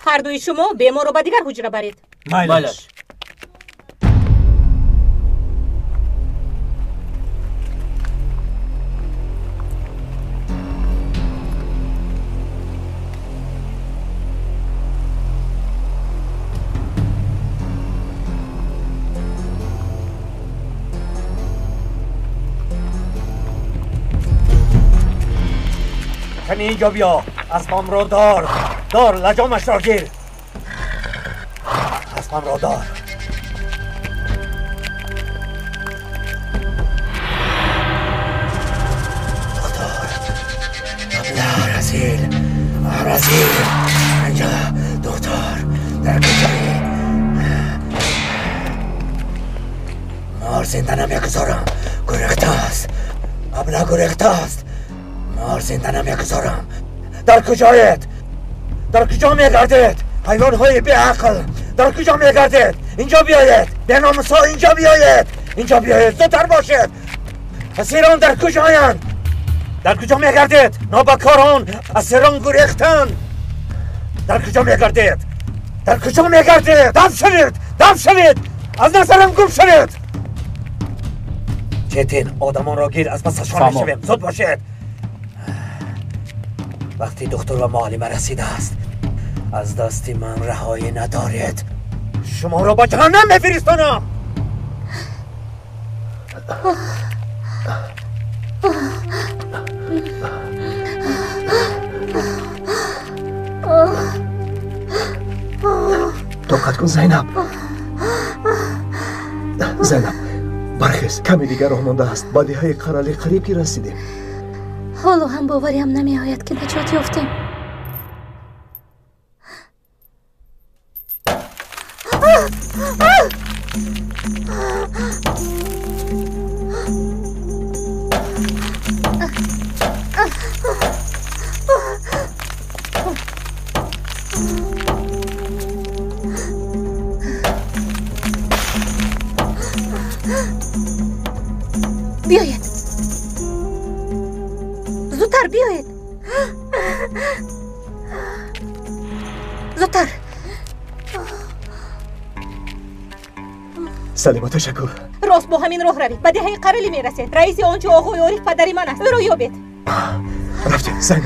هر دوی شما بیمار رو به دیگر حجره برید. مایلش. کنی اینجا بیا. اسبم را دار لجامش را گیر. اسبم را دار. دکتر رزیل اینجا. دکتر در کجایی؟ مار زنده نمیگذارم. گرخته است. ابله گرخته است. مار زنده نمیگذارم. در کجایید؟ در کجا میگردید؟ حیوان های بی عقل در کجا میگردید؟ اینجا بیایید. به ناموسا اینجا بیایید. اینجا بیایید. زودتر باشید. اسیران در کجایند؟ در کجا میگردید؟ نابکاران اسیران گریختن. در کجا میگردید؟ در کجا میگردید؟ دم شوید از نظرم گم شوید. چتین آدمان را گیر از پسشان میشویم. زود باشید. وقتی دکتر و معلمه رسیده است از دستی من رهایی ندارید. شما را با جهنم میفرستانم. طاقت کن زینب. برخیز، کمی دیگر راه مانده است. با دهه قرالی قریب که رسیدیم. حالا هم باوریم نمی آید که نجات یافتیم. بیاید. زودتر بیاید. زودتر. سلیما تشکر. راست با همین راه روید. به دهه قرالی میرسید. رئیس آنجا آقای عارف پدری من است. او را یابید. رفتیم زینب،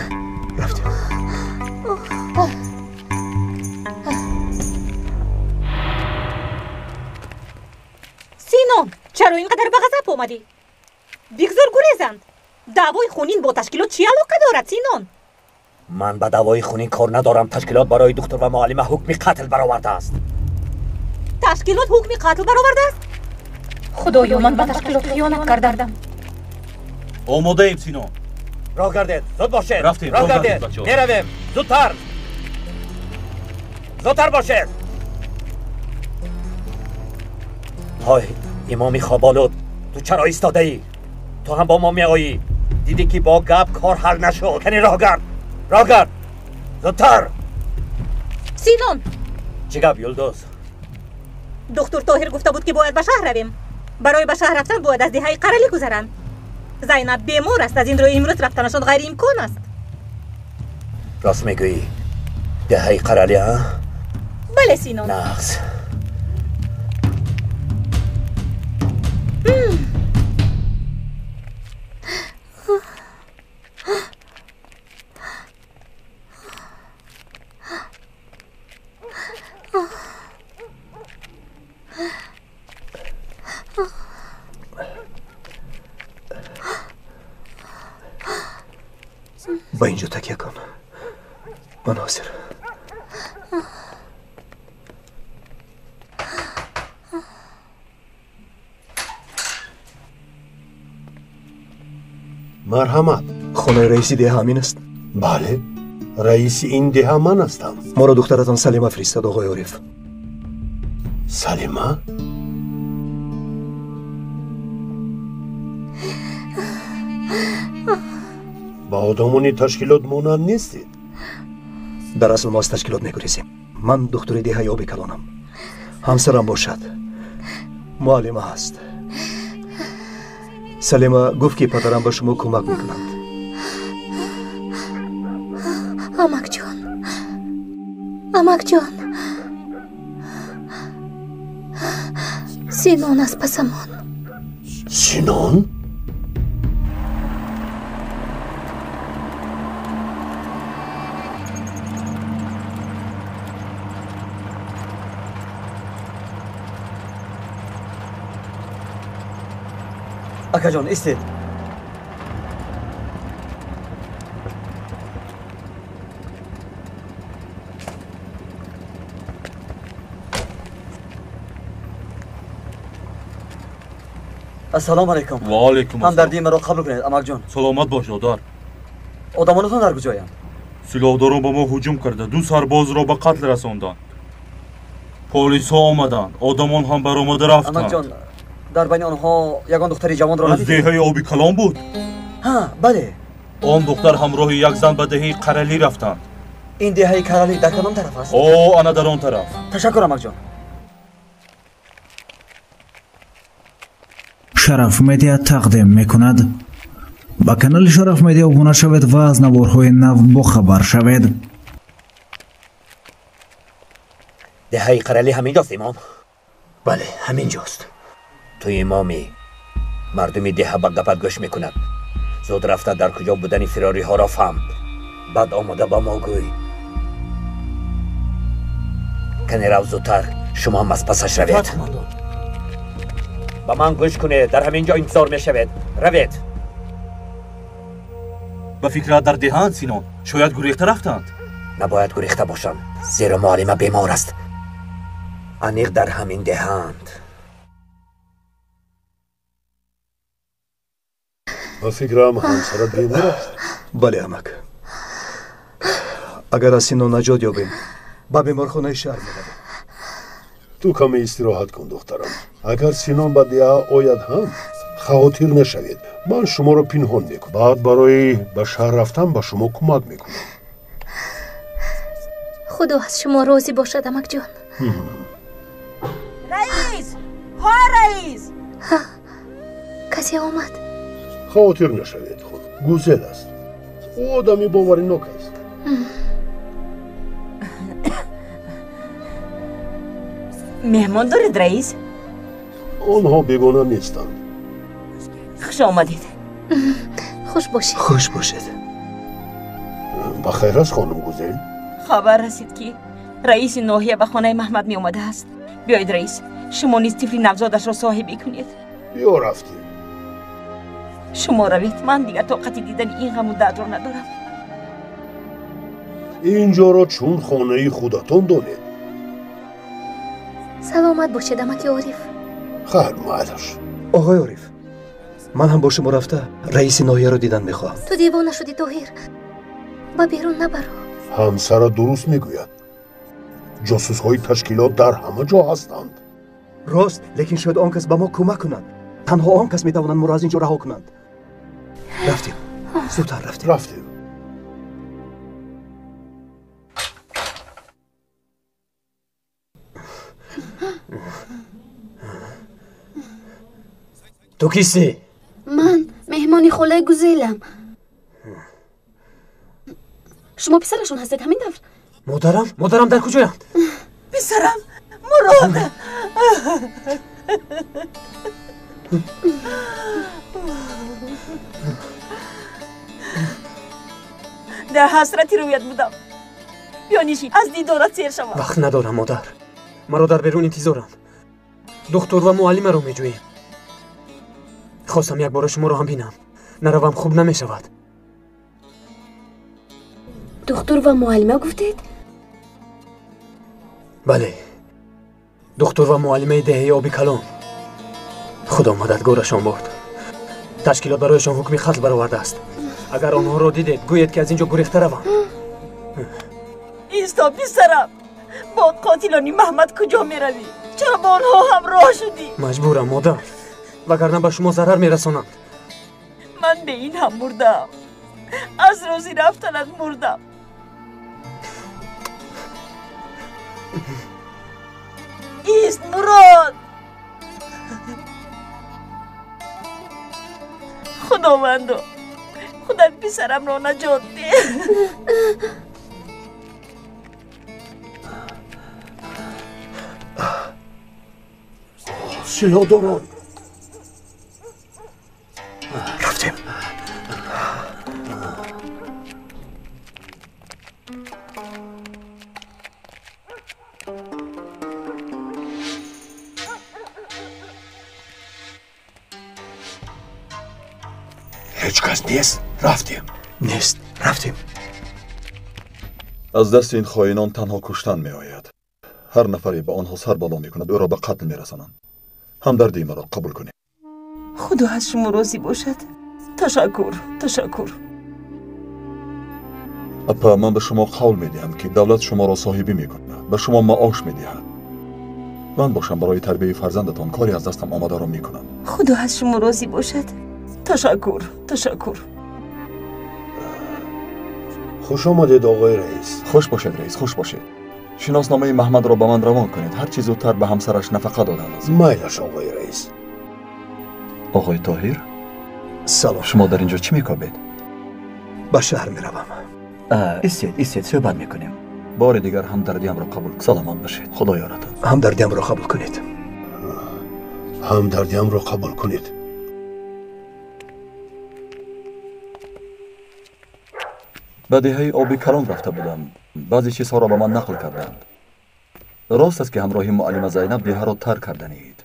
رفتیم. سینان، چرا اینقدر به غضب آمدی؟ بگذار گریزند. دعوای خونین با تشکیلات چی علاقه دارد سینان؟ من به دعوای خونین کار ندارم. تشکیلات برای دکتر و معلمه حکم قتل برآورده است. تشکیلات حکم قتل برآورده است؟ خدایا من به تشکیلات خیانت کردم. آماده ایم سینان. راه گردید. زود باشید. رفتیم. راه گردید. میرویم. زودتر باشید. های امامی خوابالود، تو چرا ایستاده ای؟ تو هم با ما میایی؟ دیدی که با گپ کار حل نشد. کنی راه گرد. زودتر. سینان، چی گپ یلدوز؟ دکتر طاهر گفته بود که باید به شهر رویم. برای به شهر رفتن باید از دهه قرالی گذرند. زینب بیمار است. از این رو امروز رفتنشان غیر امکان است. راست میگویی؟ دهه قرالی ها؟ بله سینان. نقص. با اینجا تکیه کن. من حاضر. مرحمت. خانه رئیسی ده همین است؟ بله، رئیس این ده من هستم. ما را دخترتان سلیمه فرستاد آقای عارف. سلیمه؟ با آدمانی تشکیلات مونند نیستید. در اصل ما از تشکیلات نگریزیم. من دکتر دهه آبی کلانم. همسرم باشد. معلمه هست. سلیمه گفت که پدرم به شما کمک میکنند. امک جان. سینان از پسمان. سینان؟ اکا جان ایستید. السلام علیکم. و علیکم السلام. همدردی مرا قبول کنید امک جان. سلامت باش دادار. آدمانتان در کجایند؟ سلاحداران به ما هجوم کرده. 2 سرباز را به قتل رساندند. پلیس ها آمدند. آدمان هم برآمده رفتند. امک جان، در بین آنها یگان دختری جوان را ندیدید؟ از دهه آبی کلان بود. ها بله. آن دختر همراه یک زن به دهه قرالی رفتند. این دهه قرالی در کدام طرف است؟ آنا در آن طرف. تشکر امک جان. شرف مدیا تقدیم میکند. با کانال شرف مدیا ابونه شوید و از نوارهای نو با خبر شوید. دهه قرلی همینجاست امام؟ بله همینجاست. تو امامی مردمی ده با گپت گوش میکنند. زود رفته در کجا بودن فراری ها را فهم، بعد آماده با ما گوی. کنی رو زودتر شما هم از پسش روید. با من گوش کنه، در همینجا انتظار میشود. روید. به فکر در دهان سینون شاید گریخته رفتند. نباید گریخته باشند، زیرا معلم بیمار است. انیق در همین دهند. به فکرم همسرت بیمار است. بله عمک. اگر از سینون نجات یابیم با بیمارخانه شهر میرویم. تو کمی استراحت کن دخترم. اگر سینون به دهه آید هم خاطر نشوید. من شما را پنهان میکنم. بعد برای به شهر رفتن به شما کمک میکنم. خدا از شما راضی باشد عمک جان. رئیس! ها رئیس! کسی آمد؟ خاطر نشوید خود. گوزل است. او آدمی باورناک است. مهمان دارید رئیس؟ آنها بیگانه نیستند. خوش آمدید. خوش باشید. خوش باشید. بخیر است خانم گوزل؟ خبر رسید که رئیس ناحیه به خانه محمد می آمده است. بیایید رئیس، شما نیز طفل نوزادش را صاحبی کنید. بیا رفتیم. شما روید، من دیگر طاقت دیدن این غم و درد را ندارم. اینجا را چون خانه خودتان دانید. سلامت باشید عمک عارف. خیر معلش. آقای عارف، من هم با شما رفته رئیس ناحیه رو دیدن میخواهم. تو دیوانه شدی طاهر، با بیرون نبرو. همسر درست میگوید. جاسوس های تشکیلات در همه جا هستند. راست، لیکن شاید آن کس به ما کمک کنند. تنها آن کس میتوانند ما را از اینجا رها کنند. رفتیم. زودتر رفتیم. تو کیستی؟ من مهمانی خاله گوزلم. شما پسرشون هستید همین دفعه؟ مادرم در کجایند؟ پسرم مراد. در حسرتی رویت بودم. بیا نیشین، از دیدارت سیر شوم. وقت ندارم مادر، مرا در بیرون انتظارند. دکتر و معلم رو میجوییم. خواستم یک بار شما رو هم بینم. نروم خوب نمیشود. دکتر و معلمه گفتید؟ بله، دکتر و معلمه دهه آبی کلام. خدا مددگارشان باد. تشکیلات برایشان حکم قتل برآورده است. اگر آنها را دیدید گویید که از اینجا گریخته روم. ایستا پسرم، با قاتلانی محمد کجا می روی؟ چرا با آنها همراه شدی؟ مجبورم مادر، وگرنه به شما ضرر میرسانند. من به این هم مردم، از روزی رفتنت مردم. ایست مراد. خداوندو، خدا پسرم را نجات ده. سلاح داران. رفتیم. هیچ کس نیست. رفتیم. نیست. رفتیم. از دست این خائنان تنها کشتن می آید. هر نفری به آنها سر بالا می کند او را به قتل می رسانند. همدردی مرا قبول کنید. خدا از شما راضی باشد. تشکر. اپا من به شما قول می دهم که دولت شما را صاحبی می کند. به شما معاش می دهد. من باشم برای تربیت فرزندتان کاری از دستم آمده را می کنم. خدا از شما راضی باشد. تشکر. خوش آمدید آقای رئیس. خوش باشید رئیس، خوش باشید. شناسنامه محمد را به من روان کنید. هر چه زودتر به همسرش نفقه دادن است. مایلش آقای رئیس. آقای طاهر، سلام. شما در اینجا چی میکابید؟ به شهر میروم. ایستید صحبت میکنیم. بار دیگر همدردیم را قبول سلامت باشید. خدا یارتان. همدردیم را قبول کنید. همدردیم را قبول کنید. به دهه آبی کلان رفته بودم. بعضی چیزها را به من نقل کردند. راست است که همراهی معلم زینب دهه را ترک کردنید.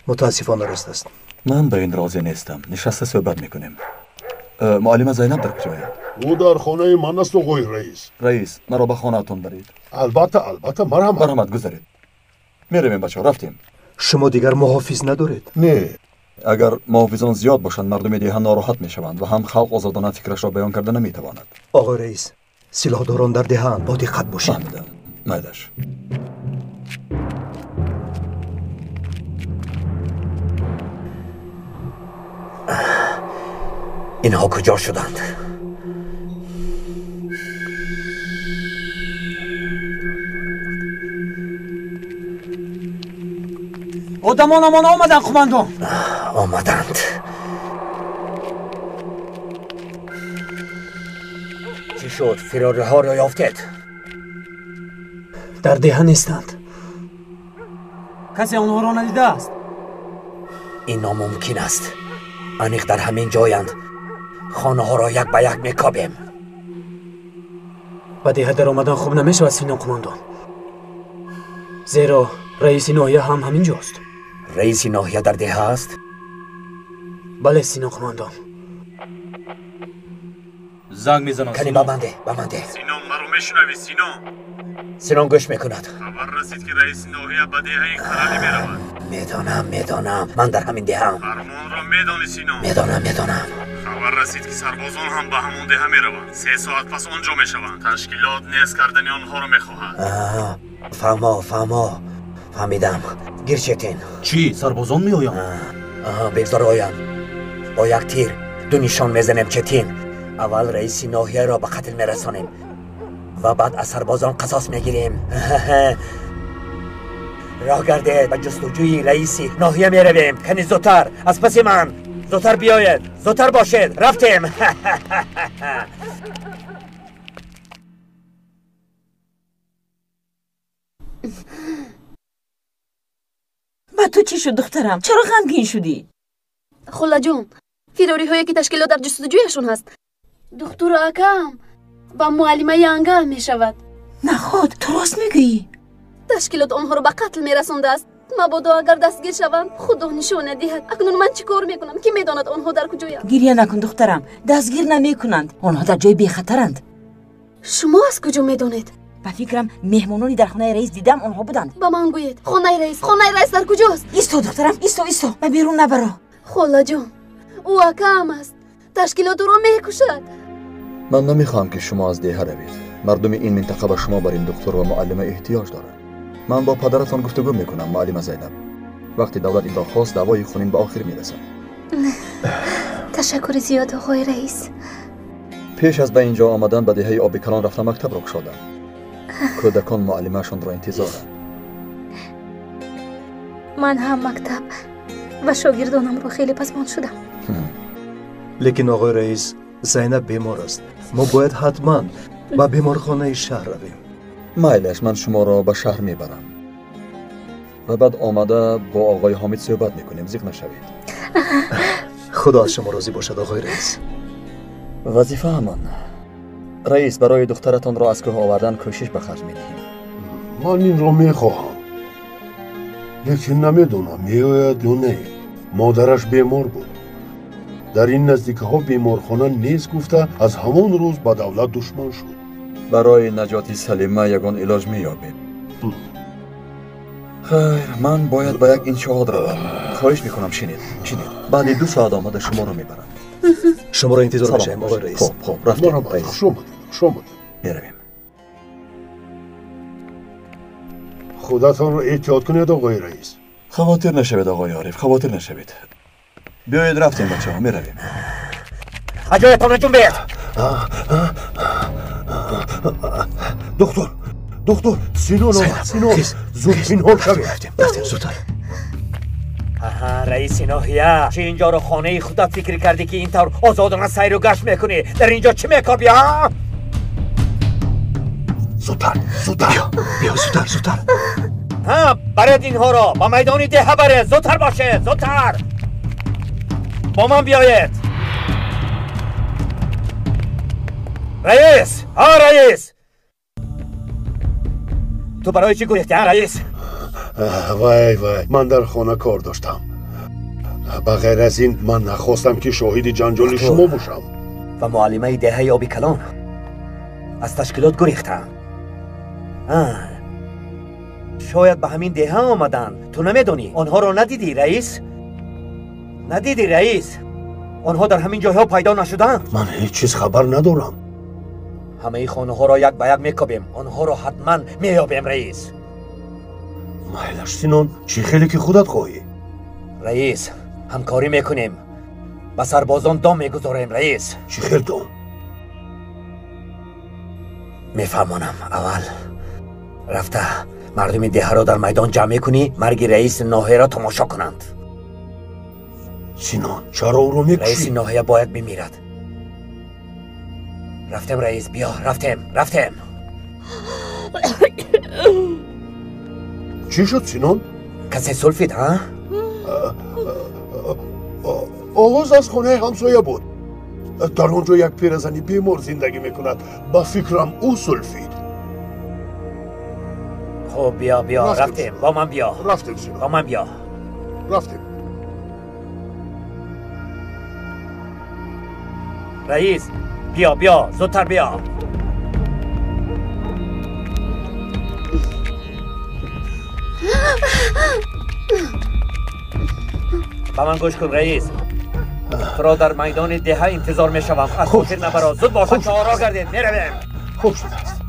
متاسفانه راست است. من به این راضی نیستم. نشسته صحبت میکنیم. معلم زینب در کجاست؟ او در خانه من است آقای رئیس. رئیس مرا به خانه‌تان برید. البته مرحمت گذارید. میرویم بچه‌ها رفتیم. شما دیگر محافظ ندارید؟ نه. اگر محافظان زیاد باشند مردم دیگه ناراحت میشوند و هم خلق آزادانه فکرش را بیان کرده نمیتواند. آقای رئیس سلاحداران در دهان با دقت باشید. فهمیدم. مایدش. اینها کجا شدند؟ آدمان آمدند قماندان. آمدند. چی شد؟ فراره ها را یافتید؟ در دهان نیستند. کسی آنها را ندیده است؟ این ناممکن است. انیق در همین جایند. خانه ها را یک به یک میکابیم. به دهه در آمدن خوب نمیشود سینان قماندان. زیرا رئیس ناحیه هم همین جاست. رئیس ناحیه در دهه است؟ بله سینان قماندان. زنگ میزنم. کنی ببنده. سینان مرا میشنوی سینان؟ سینان گوش میکند. خبر رسید که رئیس ناحیه به دهه خرالی میرود. میدانم. من در همین دهه هم. فرمان را میدانی سینان؟ میدانم. خبر رسید که سربازان هم به همون دهه میروند. 3 ساعت پس آنجا میشوند. تشکیلات نیز کردن آنها را میخواهند. فهمیدم. گیر چتین. چی؟ سربازان میآیند؟ بگذار آیند. با یک تیر 2 نشان میزنیم چتین. اول رئیس ناحیه را به قتل میرسانیم و بعد از سربازان قصاص میگیریم. راه گردید. به جستجوی رئیس ناحیه میرویم. کنی زودتر از پس من. زودتر بیاید. زودتر باشید. رفتیم. با تو چی شد دخترم؟ چرا غمگین شدی؟ خلا جون، فراری هایی که تشکیلات در جستجویشون هست. دکتر اکم با معلمه ینگه می شود. نه خود تو راست میگی؟ تشکیلات آنها رو به قتل می رسونده است. مبادا اگر دستگیر شوند خدا نشانه دهد. اکنون من چی کار میکنم؟ کی میداند آنها در کجایند؟ گریه نکن دخترم. دستگیر نمیکنند. آنها در جای بی‌خطرند. شما از کجا میدونید؟ به فکرم مهمونانی در خانه رئیس دیدم آنها بودند. با من گویید خانه رئیس در کجاست؟ ایستو دخترم ایستو به بیرون نبرو. خلا جون او اکم است. تشکیلات رو میکشد. من نمیخوام که شما از دهه روید. مردم این منطقه به شما بر این دکتر و معلمه احتیاج دارند. من با پدرتان گفتگو میکنم معلم زینب. وقتی دولت این را خواست دعوای خونین به آخر میرسد. تشکر زیاد آقای رئیس. پیش از به اینجا آمدن به دهه آبی کلان رفتم مکتب را گشادم. کودکان معلمشان را انتظارند. من هم مکتب و شاگردانم را خیلی پسماند شدم. لیکن آقای رئیس زینب بیمار است. ما باید حتما به بیمارخانه شهر رویم. مایلش من شما را به شهر میبرم و بعد آمده با آقای حامد صحبت میکنیم. زیق نشوید. خدا از شما راضی باشد آقای رئیس. وظیفه همان. رئیس برای دخترتان را از کوه آوردن کوشش به خرج میدهیم. من این را میخواهم لیکن نمیدونم میآید یا نه. مادرش بیمار بود. در این نزدیکه ها بیمارخانه نیست گفته از همون روز با دولت دشمن شد. برای نجات سلیمه یگان علاج مییابیم. خیر من باید با یک این شهاد روم. خواهش میکنم شنید. بعد 2 ساعت آمده شما را میبرم. شما را انتظار میشیم آقای رئیس. خب رفتیم. شما میرویم. خودتان را احتیاط کنید آقای رئیس. خواطر نشوید آقای عارف. خواطر نشوید. بیایید رفتیم بچه‌ها میرویم. اجایتان را جنبید. دکتر سینون زود پنهان شوید. رفتیم زودتر. رئیس ناحیه چه اینجا رو خانه خودت فکر کردی که اینطور آزادانه سیر و گشت میکنی؟ در اینجا چی میکابی ها؟ زودتر بیا زودتر ها برید اینها را با میدان ده بره زودتر باشه زودتر با من بیایید رئیس رئیس تو برای چی گریختی رئیس وای من در خانه کار داشتم بغیر از این من نخواستم که شاهد جنجال شما باشم و معلمه دهه آبی کلان از تشکیلات گریختن شاید به همین دهه آمدن تو نمیدونی آنها را ندیدی رئیس آنها در همین جایها پیدا نشدن من هیچ چیز خبر ندارم همه خانه ها را یک به یک میکوبیم آنها را حتما میابیم رئیس مایلش سینون چی خیلی که خودت خواهی رئیس همکاری میکنیم و سربازان دام میگذاریم رئیس چی خیل دام میفهمانم اول رفته مردم ده را در میدان جمع کنی مرگ رئیس ناحیه را تماشا کنند سینان چرا او رو میکشی رئیس ناحیه باید بمیرد رفتم رئیس بیا رفتم چی شد سینان کسی سلفید ها آغاز از خانه همسایه بود در اونجا یک پیرزنی بیمار زندگی میکند با فکرم او سلفید خب بیا رفتیم با من بیا رفتیم سینان با من بیا رفتیم رئیس بیا زودتر بیا با من گوش کن رئیس تو را در میدان ده انتظار می شوم از خاطر نبرا زود باشد که آرا گردید میرویم خوب شده است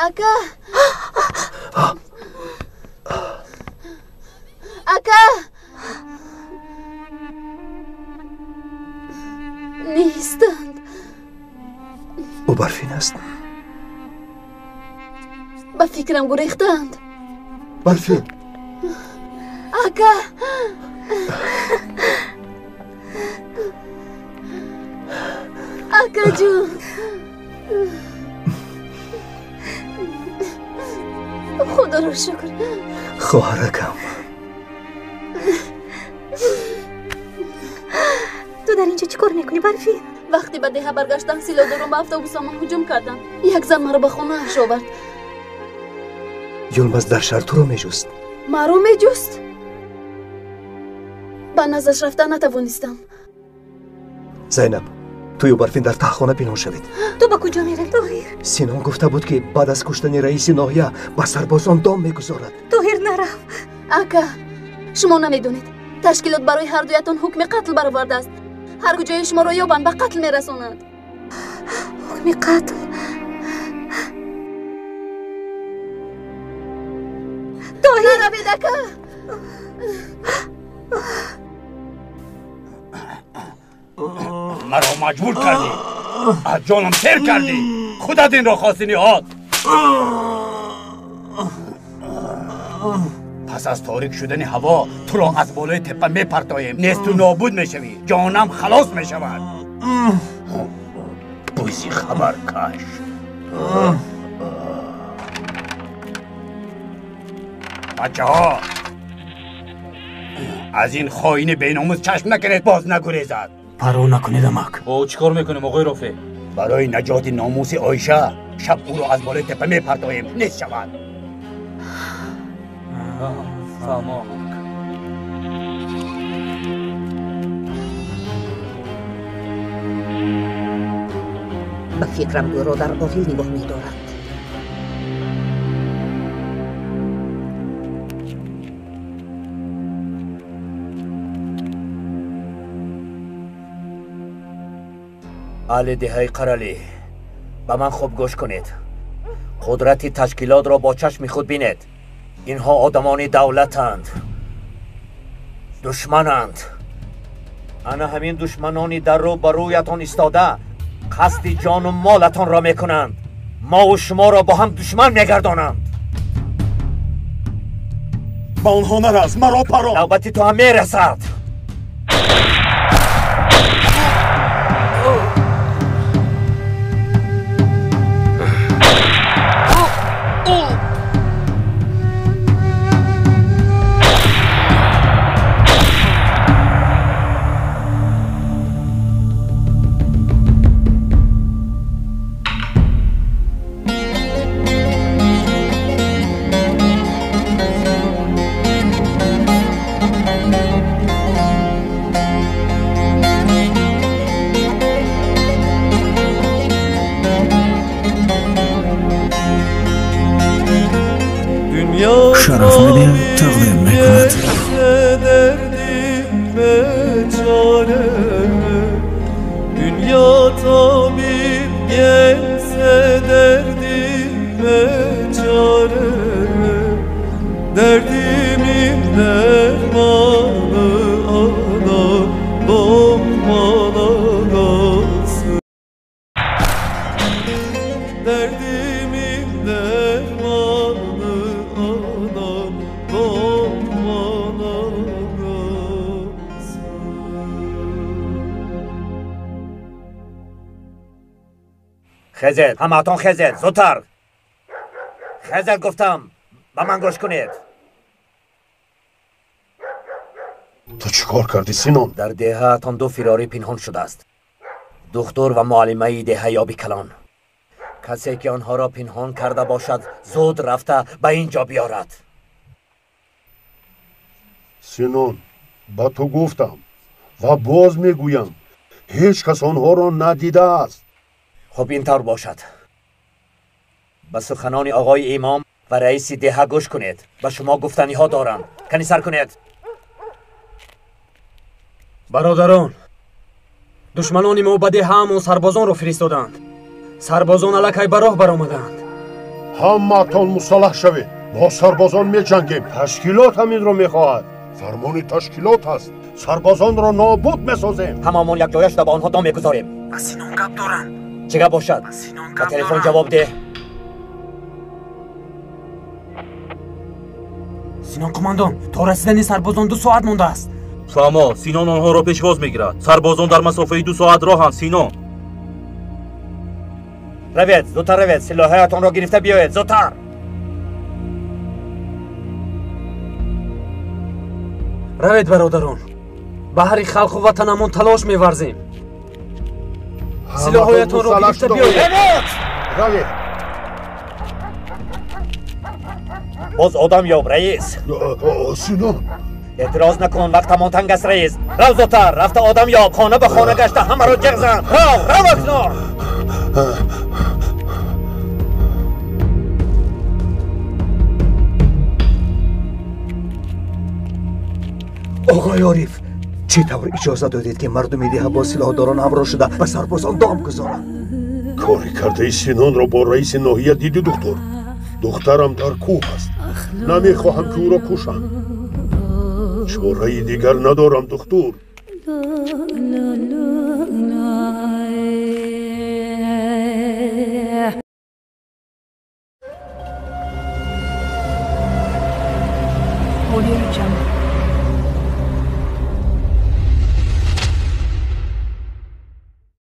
اکا نیستند او برفین است با فکرم گریختند برفین اکا جون خدا رو شکر خواهرکم تو در اینجا چیکار میکنی برفی؟ وقتی به ده برگشتم سیلادارون به اتوبوسم هجوم کردن یک زن مرا به خونه اش آورد یلمز در شهر تو رو میجست مرا میجست به نزدش رفتن نتوانستم زینب توی و برفین در تهخانه پنهان شوید تو با کجا میره طاهر؟ سینان گفته بود که بعد از کشتن رئیس ناحیه به سربازان دام میگذارد طاهر نرفت اکا شما نمیدونید تشکیلات برای هر دویتون حکم قتل برآورده است هر کجای شما را یابند به قتل میرسانند حکم قتل طاهر نروید اکا مرا مجبور کردی از جانم سیر کردی خودت این را خواستی نهاد پس از تاریک شدن هوا تو را از بالای تپه میپرتایم نیست و نابود میشوی جانم خلاص میشود بوزی خبر کش بچه ها از این خائن بیناموز چشم نکنید باز نگریزد پرو نکنید امک او چیکار میکنیم آقای رافع برای نجات ناموس عایشه شب او را از بالای تپه میپرتایم نیست شود فهمم به فکرم او را در عاقل نگاه می‌دارد. اهل دهه قرالی به من خوب گوش کنید قدرت تشکیلات را با چشم خود بینید اینها آدمان دولتند دشمنند انا همین دشمنانی در رو برویتان استاده قصد جان و مالتان را میکنند. ما و شما را با هم دشمن میگردانند. با آنها نرس، مرا پرا. نوبتی تو هم میرسد. شرف مدیا تقدیم میکند. Dünya tabip gelse derdime çare, derdimin dermanı ana lokmana kalsın. Derdimin dermanı ana lokmana kalsın. خزد، همه‌تان خزد، زودتر. خزد گفتم، به من گوش کنید. تو چیکار کردی سینون؟ در دهه‌تان دو فراری پنهان شده است. دکتر و معلمه دهه یابی کلان. کسی که آنها را پنهان کرده باشد زود رفته به اینجا بیارد. سینون، با تو گفتم و باز میگویم هیچ کس آنها را ندیده است. خب اینطور باشد. به سخنان آقای امام و رئیس دهه گوش کنید. به شما گفتنی ها دارم. کنی سر کنید. برادران، دشمنان ما به دهه همون سربازان را فرستادند. سربازان الکی به راه برآمدند. همه‌تان مسلح شوید. با سربازان می‌جنگیم. تشکیلات همین را می‌خواهد. فرمان تشکیلات است. سربازان را نابود می‌سازیم. هممون یک جایش را به آنها دام می‌گذاریم. با سینون گپ دارن. چه گپ باشد؟ به تلفن جواب ده. سینان قماندان، تا رسیدن سربازان 2 ساعت مونده است. فهما، سینان آنها را پیشواز میگیرد. سربازان در مسافه 2 ساعت راهند. سینان روید، زودتر روید. سلاحاتان را گرفته بیایید. زودتر. روید برادران. به هر خلق و وطنمون تلاش می‌ورزیم. سلاحاتان را گرفته بیایید. روید. باز آدم یاب رئیس. سینان اعتراض نکن، وقتمان تنگ است رئیس. رو زودتر. رفته آدم یاب. خانه به خانه گشته همه را جغ زن. رو اکنون. آقای عارف، چطور اجازه دادید که مردم دیه با سلاحداران همراه شده به سربازان دام گذارند؟ کاری کرده سینان را با رئیس ناحیه دیدی دکتر؟ دخترم در کوه است. نمیخواهم که او را کشند. چاره دیگر ندارم دکتر.